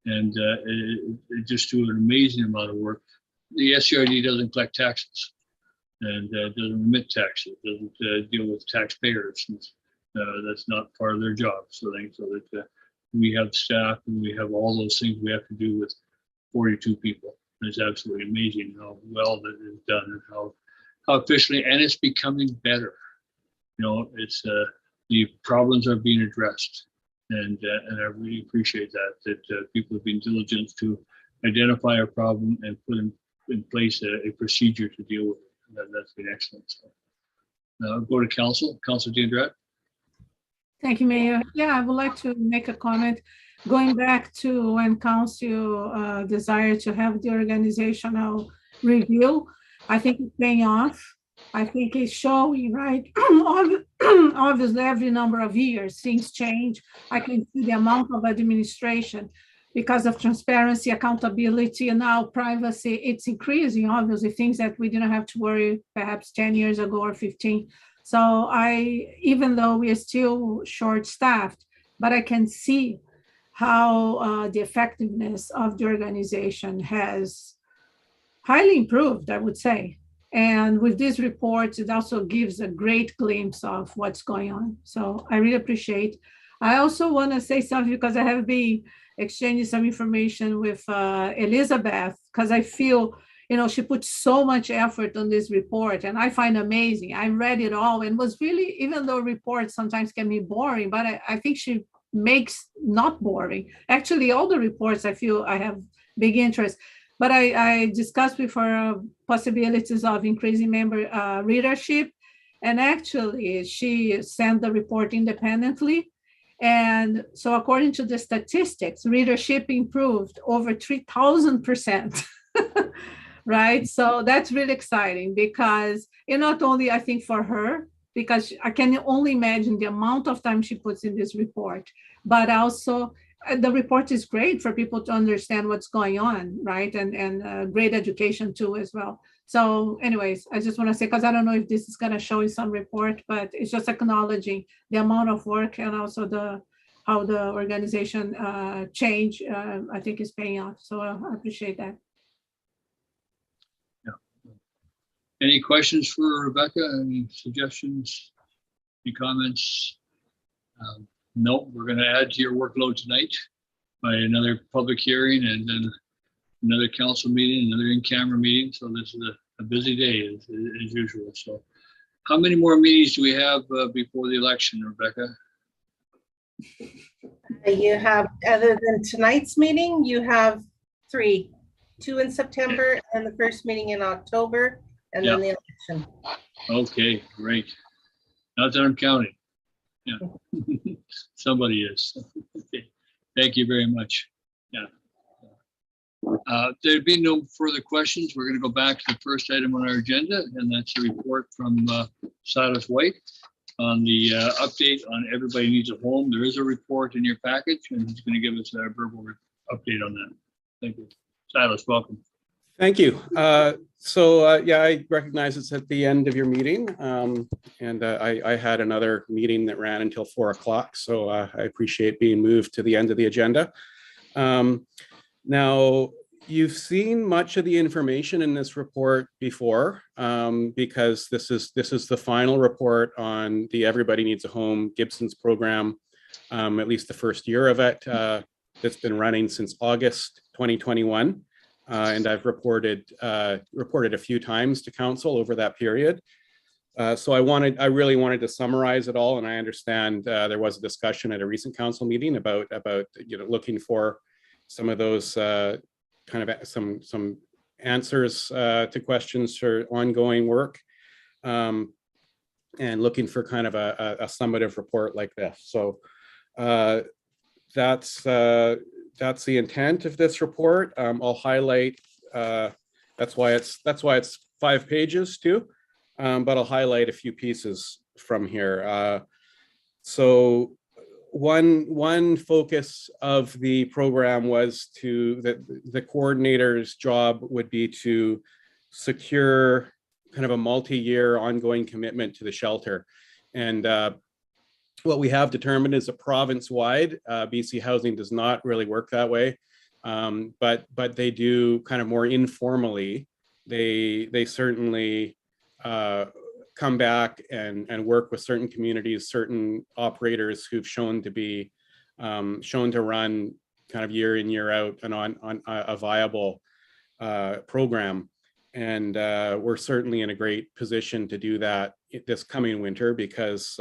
it just do an amazing amount of work. The SCRD doesn't collect taxes and doesn't remit taxes, doesn't deal with taxpayers. That's not part of their job. So that we have staff and we have all those things we have to do with 42 people. It's absolutely amazing how well that is done and efficiently, and it's becoming better. You know, it's the problems are being addressed, and I really appreciate that people have been diligent to identify a problem and put in place a procedure to deal with it. That's been excellent. So, go to Council Diandrat. Thank you, Mayor. Yeah, I would like to make a comment. Going back to when Council desired to have the organizational review, I think it's paying off. I think it's showing, right? Obviously, every number of years, things change. I can see the amount of administration because of transparency, accountability, and now privacy. It's increasing, obviously, things that we didn't have to worry perhaps 10 years ago or 15. So even though we are still short-staffed, but I can see how the effectiveness of the organization has highly improved, I would say. And with these reports, it also gives a great glimpse of what's going on. So I really appreciate. I also want to say something because I have been exchanging some information with Elizabeth, because I feel, you know, she put so much effort on this report, and I find amazing. I read it all and was really, even though reports sometimes can be boring, but I think she makes not boring. Actually, all the reports I feel I have big interest. But I discussed with her possibilities of increasing member readership. And actually, she sent the report independently. And so according to the statistics, readership improved over 3,000%. Right? So that's really exciting because it not only, I think, for her, because I can only imagine the amount of time she puts in this report, but also the report is great for people to understand what's going on, right? And great education too as well. So anyways, I just want to say, because I don't know if this is going to show in some report, but it's just acknowledging the amount of work and also how the organization change, I think is paying off. So I appreciate that. Any questions for Rebecca? Any suggestions? Any comments? No, we're going to add to your workload tonight by another public hearing and then another council meeting, another in-camera meeting. So this is a busy day as usual. So how many more meetings do we have before the election, Rebecca? You have, other than tonight's meeting, you have 3, 2 in September and the first meeting in October, and then the election. Okay, great. Not that I'm counting. Yeah, somebody is. Okay. Thank you very much. Yeah. There'd be no further questions. We're going to go back to the first item on our agenda, and that's a report from Silas White on the update on Everybody Needs a Home. There is a report in your package, and he's going to give us a verbal update on that. Thank you. Silas, welcome. Thank you. Yeah, I recognize it's at the end of your meeting, and I had another meeting that ran until 4 o'clock, so I appreciate being moved to the end of the agenda. Now, you've seen much of the information in this report before, because this is the final report on the Everybody Needs a Home Gibsons program, at least the first year of it. It's been running since August 2021. And I've reported a few times to council over that period. So I really wanted to summarize it all, and I understand there was a discussion at a recent council meeting about looking for some of those kind of some answers to questions for ongoing work, and looking for kind of a summative report like this. So that's the intent of this report. I'll highlight, that's why it's 5 pages too, but I'll highlight a few pieces from here. So one focus of the program was the coordinator's job would be to secure kind of a multi-year ongoing commitment to the shelter. And what we have determined is a province-wide. BC Housing does not really work that way, but they do kind of more informally. They certainly come back and work with certain communities, certain operators who've shown to run kind of year in, year out and on a viable program. we're certainly in a great position to do that this coming winter because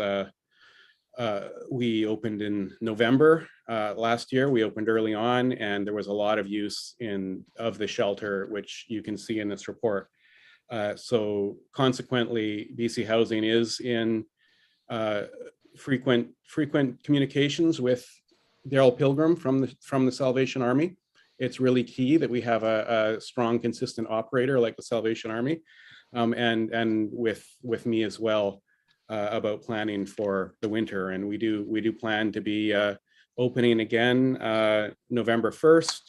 we opened in November last year. We opened early on, and there was a lot of use of the shelter, which you can see in this report. So consequently, BC Housing is in frequent communications with Daryl Pilgrim from the Salvation Army. It's really key that we have a strong, consistent operator like the Salvation Army, and with me as well about planning for the winter. And we do plan to be opening again November 1st,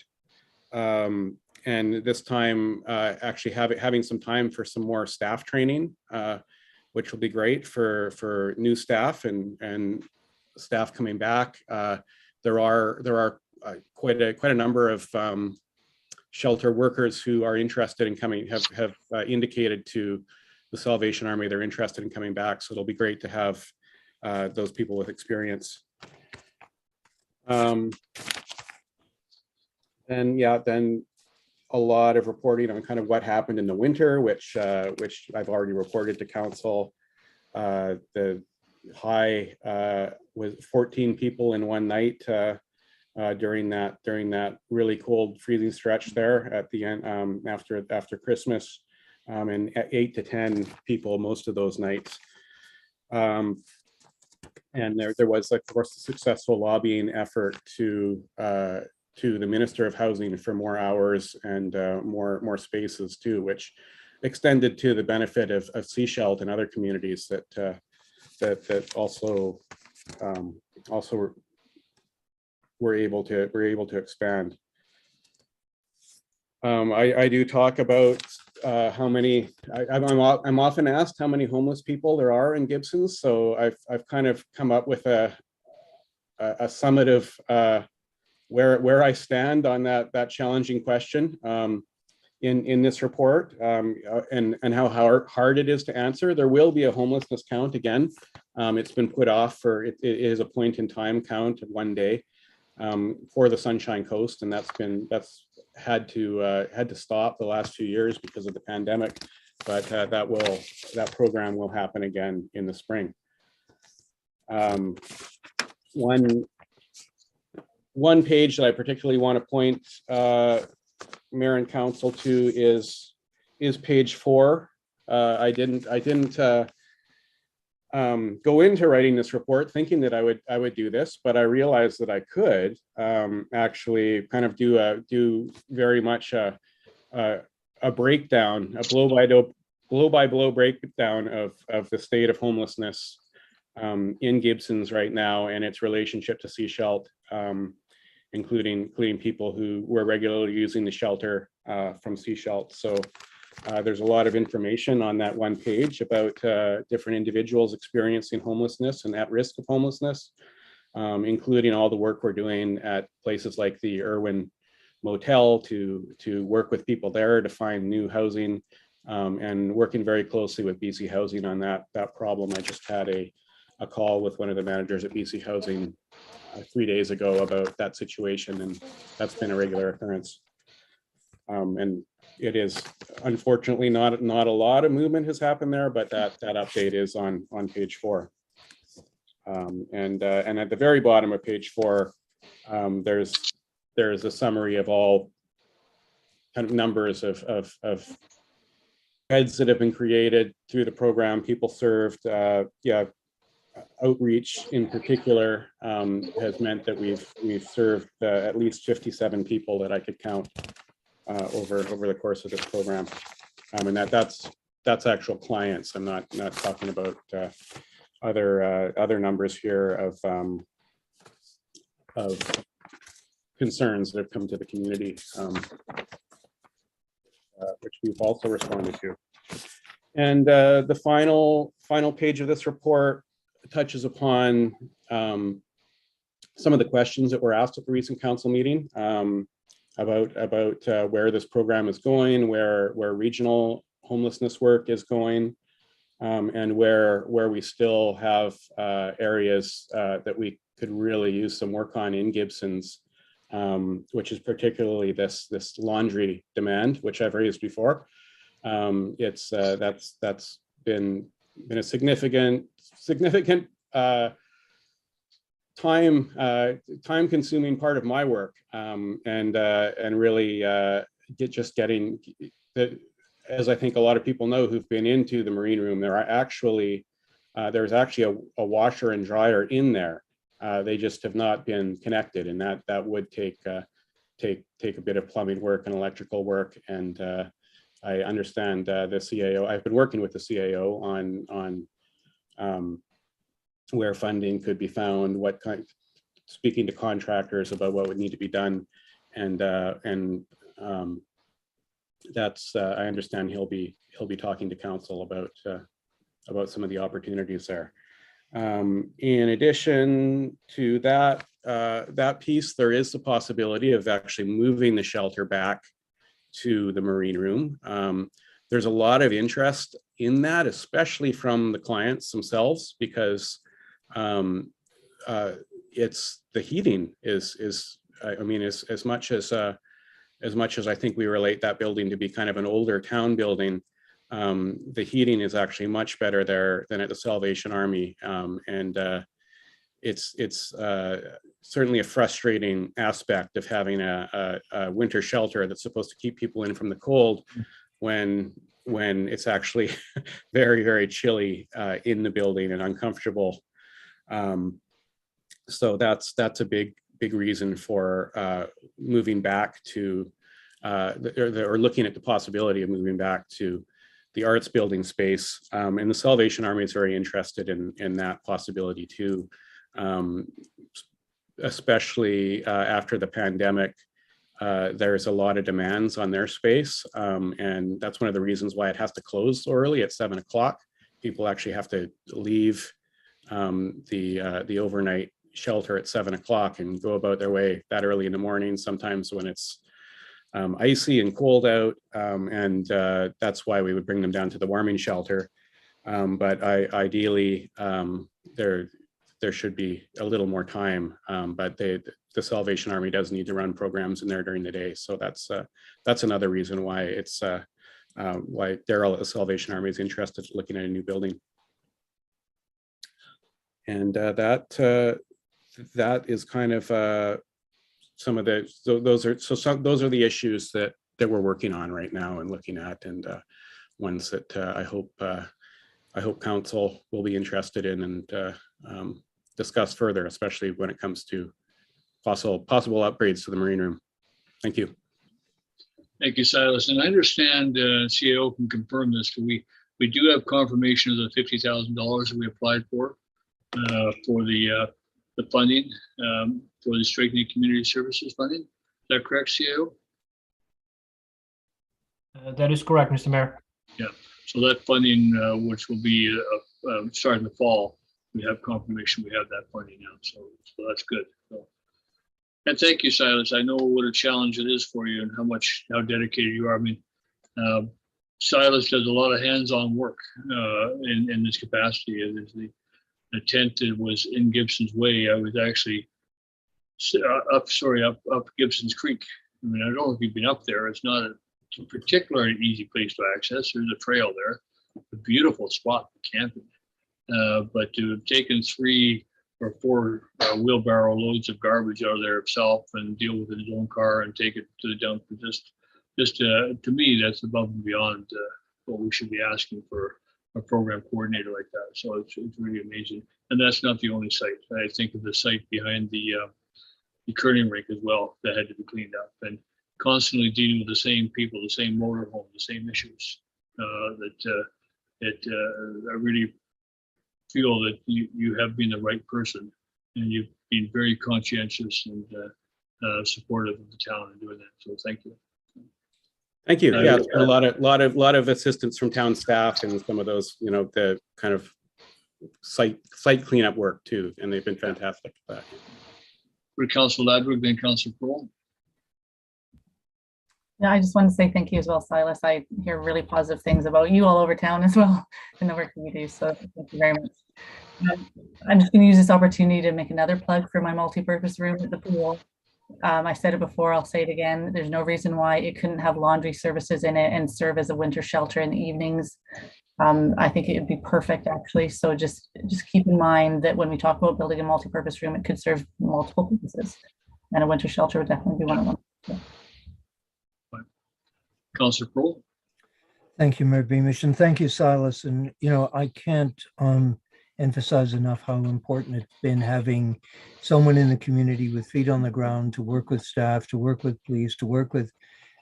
and this time actually having some time for some more staff training, which will be great for new staff and staff coming back. There are quite a number of shelter workers who are interested in coming, have indicated to the Salvation Army they're interested in coming back. So it'll be great to have those people with experience. Then a lot of reporting on kind of what happened in the winter, which I've already reported to council. The high was 14 people in one night during that really cold, freezing stretch there at the end after Christmas, and 8 to 10 people most of those nights. And there was, of course, a successful lobbying effort to the Minister of Housing for more hours and more spaces too, which extended to the benefit of Seashelt and other communities that also were able to expand. I do talk about how many. I'm often asked how many homeless people there are in Gibsons. So I've kind of come up with a summative where I stand on that challenging question in this report, and how hard it is to answer. There will be a homelessness count again. It's been put off for it is a point in time count of 1 day for the Sunshine Coast, and that's had to stop the last few years because of the pandemic. But that program will happen again in the spring. One page that I particularly want to point Mayor and Council to is page 4. I didn't go into writing this report thinking that I would do this, but I realized that I could actually kind of do very much a breakdown, a blow by blow breakdown of the state of homelessness in Gibsons right now and its relationship to Seashelt, including people who were regularly using the shelter from Seashelt. So there's a lot of information on that one page about different individuals experiencing homelessness and at risk of homelessness, including all the work we're doing at places like the Irwin Motel to work with people there to find new housing, and working very closely with BC Housing on that problem. I just had a call with one of the managers at BC Housing 3 days ago about that situation, and that's been a regular occurrence. And it is unfortunately not a lot of movement has happened there, but that update is on page 4. And at the very bottom of page 4, there's a summary of all kind of numbers of beds that have been created through the program, people served. Outreach in particular has meant that we've served at least 57 people that I could count over the course of this program, and that's actual clients. I'm not talking about other numbers here of concerns that have come to the community, which we've also responded to. And the final page of this report touches upon some of the questions that were asked at the recent council meeting about where this program is going, where regional homelessness work is going, and where we still have areas that we could really use some work on in Gibsons, which is particularly this laundry demand, which I've raised before. That's been a significant time consuming part of my work, and really getting the, as I think a lot of people know who've been into the marine room, there's actually a washer and dryer in there. They just have not been connected, and that would take a bit of plumbing work and electrical work. And I understand the CAO. I've been working with the CAO on where funding could be found, speaking to contractors about what would need to be done, and that's I understand he'll be talking to council about some of the opportunities there. In addition to that piece, there is the possibility of actually moving the shelter back to the marine room. There's a lot of interest in that, especially from the clients themselves, because it's the heating is I mean, as much as I think we relate that building to be kind of an older town building, the heating is actually much better there than at the Salvation Army, and it's certainly a frustrating aspect of having a winter shelter that's supposed to keep people in from the cold when it's actually very, very chilly in the building and uncomfortable. So that's a big reason for moving back to or looking at the possibility of moving back to the arts building space. And the Salvation Army is very interested in that possibility too, especially after the pandemic. There's a lot of demands on their space, and that's one of the reasons why it has to close so early at 7 o'clock. People actually have to leave the overnight shelter at 7 o'clock and go about their way that early in the morning, sometimes when it's icy and cold out, and that's why we would bring them down to the warming shelter. But ideally, there should be a little more time, but the Salvation Army does need to run programs in there during the day. So that's another reason why it's why Daryl at the Salvation Army is interested in looking at a new building. And that is kind of some of the, those are the issues that we're working on right now and looking at, and ones that I hope council will be interested in and discuss further, especially when it comes to possible upgrades to the marine room. Thank you. Thank you, Silas. And I understand CAO can confirm this. We do have confirmation of the $50,000 that we applied for the funding for the Strengthening Community Services funding. Is that correct, CAO? That is correct, Mr. Mayor. Yeah. So that funding, which will be starting the fall, we have confirmation we have that funding now. So that's good. So, and thank you, Silas. I know what a challenge it is for you and how dedicated you are. I mean, Silas does a lot of hands-on work in this capacity. The tent that was in Gibson's Way, I was actually up Gibson's Creek. I mean, I don't know if you've been up there. It's not a particularly easy place to access. There's a trail there, a beautiful spot for camping. But to have taken 3 or 4 wheelbarrow loads of garbage out of there himself and deal with it in his own car and take it to the dump, just to me, that's above and beyond what we should be asking for a program coordinator like that. So it's really amazing. And that's not the only site. I think of the site behind the curling rink as well that had to be cleaned up, and constantly dealing with the same people, the same motorhome, the same issues. I really feel that you have been the right person, and you've been very conscientious and supportive of the town in doing that. So thank you. Thank you. Yeah, it's been a lot of assistance from town staff and some of those, the kind of site cleanup work too, and they've been fantastic at that. For Councilor Ladwig, then Councilor Kroll. Yeah, I just want to say thank you as well, Silas. I hear really positive things about you all over town as well in the work that you do. So thank you very much. I'm just going to use this opportunity to make another plug for my multi-purpose room at the pool. I said it before, I'll say it again. There's no reason why it couldn't have laundry services in it and serve as a winter shelter in the evenings. I think it would be perfect actually. So just keep in mind that when we talk about building a multi-purpose room, it could serve multiple purposes. And a winter shelter would definitely be one of them. Councillor Kroll. Thank you, Mayor Beamish, and thank you, Silas. And, you know, I can't emphasize enough how important it's been having someone in the community with feet on the ground to work with staff, to work with police, to work with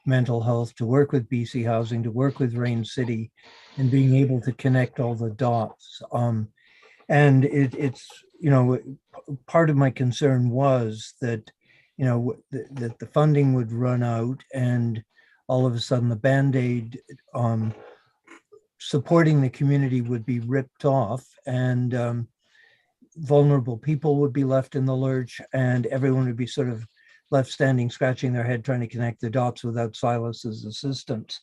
mental health, to work with BC Housing, to work with Rain City, and being able to connect all the dots. And it's, you know, part of my concern was that, you know, that the funding would run out and all of a sudden the Band-Aid supporting the community would be ripped off and vulnerable people would be left in the lurch and everyone would be sort of left standing, scratching their head, trying to connect the dots without Silas's assistance.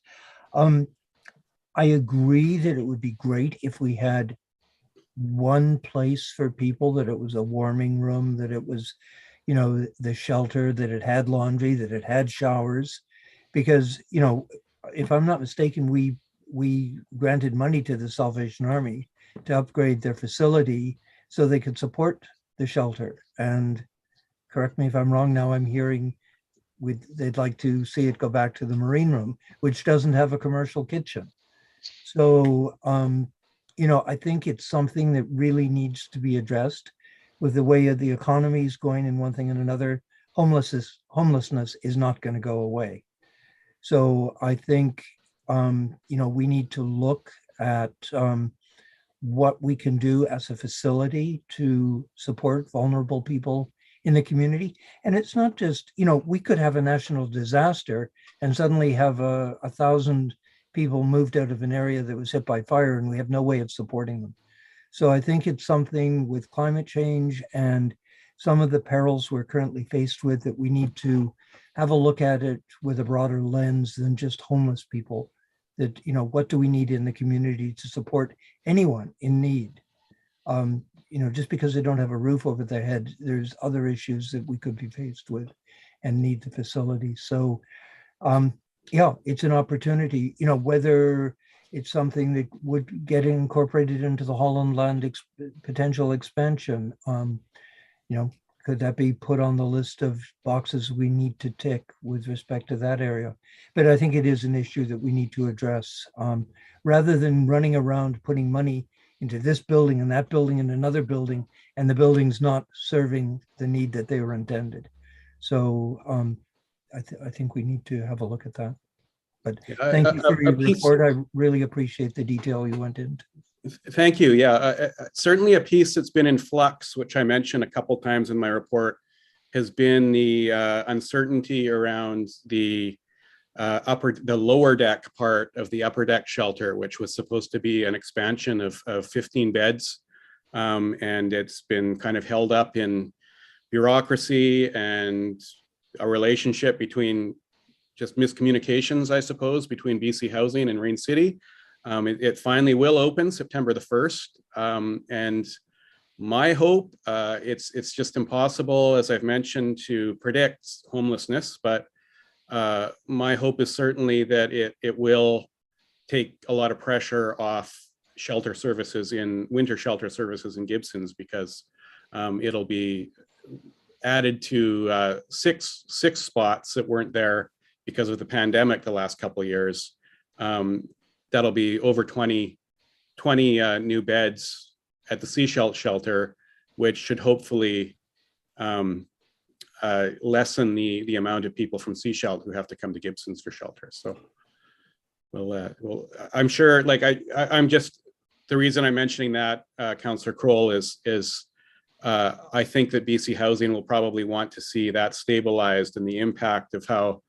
I agree that it would be great if we had one place for people, that it was a warming room, that it was, you know, the shelter, that it had laundry, that it had showers. Because, you know, if I'm not mistaken, we granted money to the Salvation Army to upgrade their facility so they could support the shelter. And correct me if I'm wrong, now I'm hearing they'd like to see it go back to the Marine Room, which doesn't have a commercial kitchen. So, you know, I think it's something that really needs to be addressed with the way the economy is going in one thing and another. Homelessness is not going to go away. So I think, you know, we need to look at what we can do as a facility to support vulnerable people in the community. And it's not just, you know, we could have a national disaster and suddenly have 1,000 people moved out of an area that was hit by fire and we have no way of supporting them. So I think it's something with climate change and some of the perils we're currently faced with that we need to have a look at it with a broader lens than just homeless people. That, you know, what do we need in the community to support anyone in need? You know, just because they don't have a roof over their head, there's other issues that we could be faced with and need the facility. So, yeah, it's an opportunity, you know, whether it's something that would get incorporated into the Holland Land potential expansion, you know, could that be put on the list of boxes we need to tick with respect to that area? But I think it is an issue that we need to address rather than running around putting money into this building and that building and another building, and the building's not serving the need that they were intended. So I think we need to have a look at that. But thank you for your report. I really appreciate the detail you went into. Thank you. Yeah, certainly a piece that's been in flux, which I mentioned a couple times in my report, has been the uncertainty around the lower deck part of the upper deck shelter, which was supposed to be an expansion of 15 beds. And it's been kind of held up in bureaucracy and a relationship between just miscommunications, I suppose, between BC Housing and Rain City. It finally will open September the 1st. And my hope, it's just impossible, as I've mentioned, to predict homelessness, but my hope is certainly that it will take a lot of pressure off shelter services winter shelter services in Gibsons, because it'll be added to six spots that weren't there because of the pandemic the last couple of years. That'll be over 20 new beds at the Seashell shelter, which should hopefully lessen the amount of people from Seashell who have to come to Gibsons for shelter. So, well, I'm sure. Like I'm just, the reason I'm mentioning that, Councillor Kroll, is I think that BC Housing will probably want to see that stabilized and the impact of how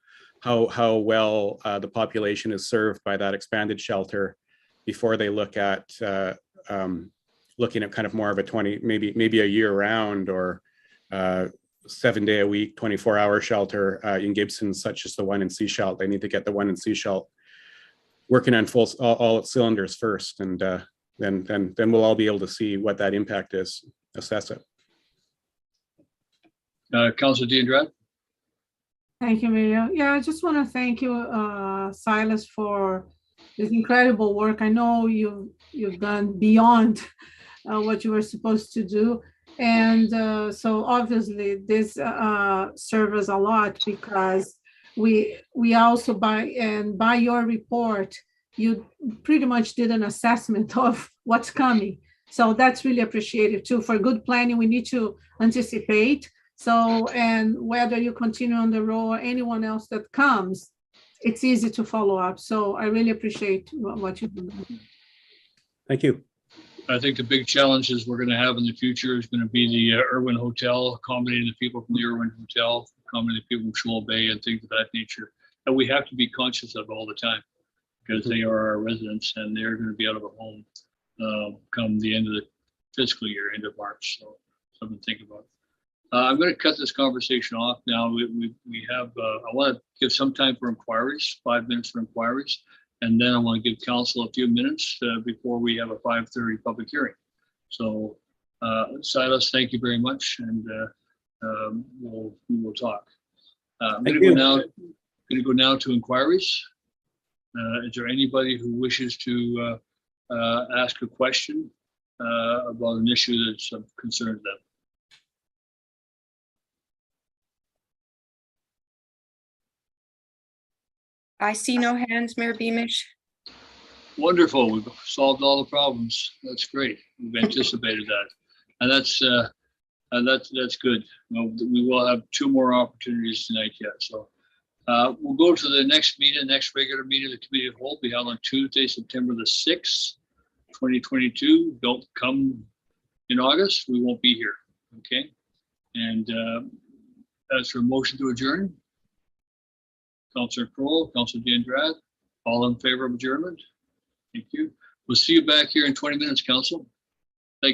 well the population is served by that expanded shelter before they look at looking at kind of more of a 20, maybe a year round or 7 day a week, 24-hour shelter in Gibsons, such as the one in Seashell. They need to get the one in Seashell working on all its cylinders first, and then we'll all be able to see what that impact is, assess it. Councillor D'Andrade. Thank you, Maria. Yeah, I just want to thank you, Silas, for this incredible work. I know you've done beyond what you were supposed to do. And so obviously this serves a lot, because we also by your report, you pretty much did an assessment of what's coming. So that's really appreciated too. For good planning, we need to anticipate. So, and whether you continue on the role or anyone else that comes, it's easy to follow up. So I really appreciate what you've done. Thank you. I think the big challenges we're going to have in the future is going to be the Irwin Hotel, accommodating the people from the Irwin Hotel, accommodating the people from Shoal Bay and things of that nature. And we have to be conscious of all the time, because they are our residents and they're going to be out of a home come the end of the fiscal year, end of March. So something to think about. I'm going to cut this conversation off now. We have, I want to give some time for inquiries, 5 minutes for inquiries. And then I want to give council a few minutes before we have a 5:30 public hearing. So Silas, thank you very much. And we will talk. I'm going to go now to inquiries. Is there anybody who wishes to ask a question about an issue that's of concern to them? I see no hands, Mayor Beamish. Wonderful. We've solved all the problems. That's great. We've anticipated that. And that's good. We will have 2 more opportunities tonight yet. So we'll go to the next meeting, next regular meeting of the Committee of the Whole, be held on Tuesday, September the 6th, 2022. Don't come in August. We won't be here. Okay. And as for a motion to adjourn, Councillor Kroll, Councillor D'Andrade, all in favor of adjournment? Thank you. We'll see you back here in 20 minutes, Council.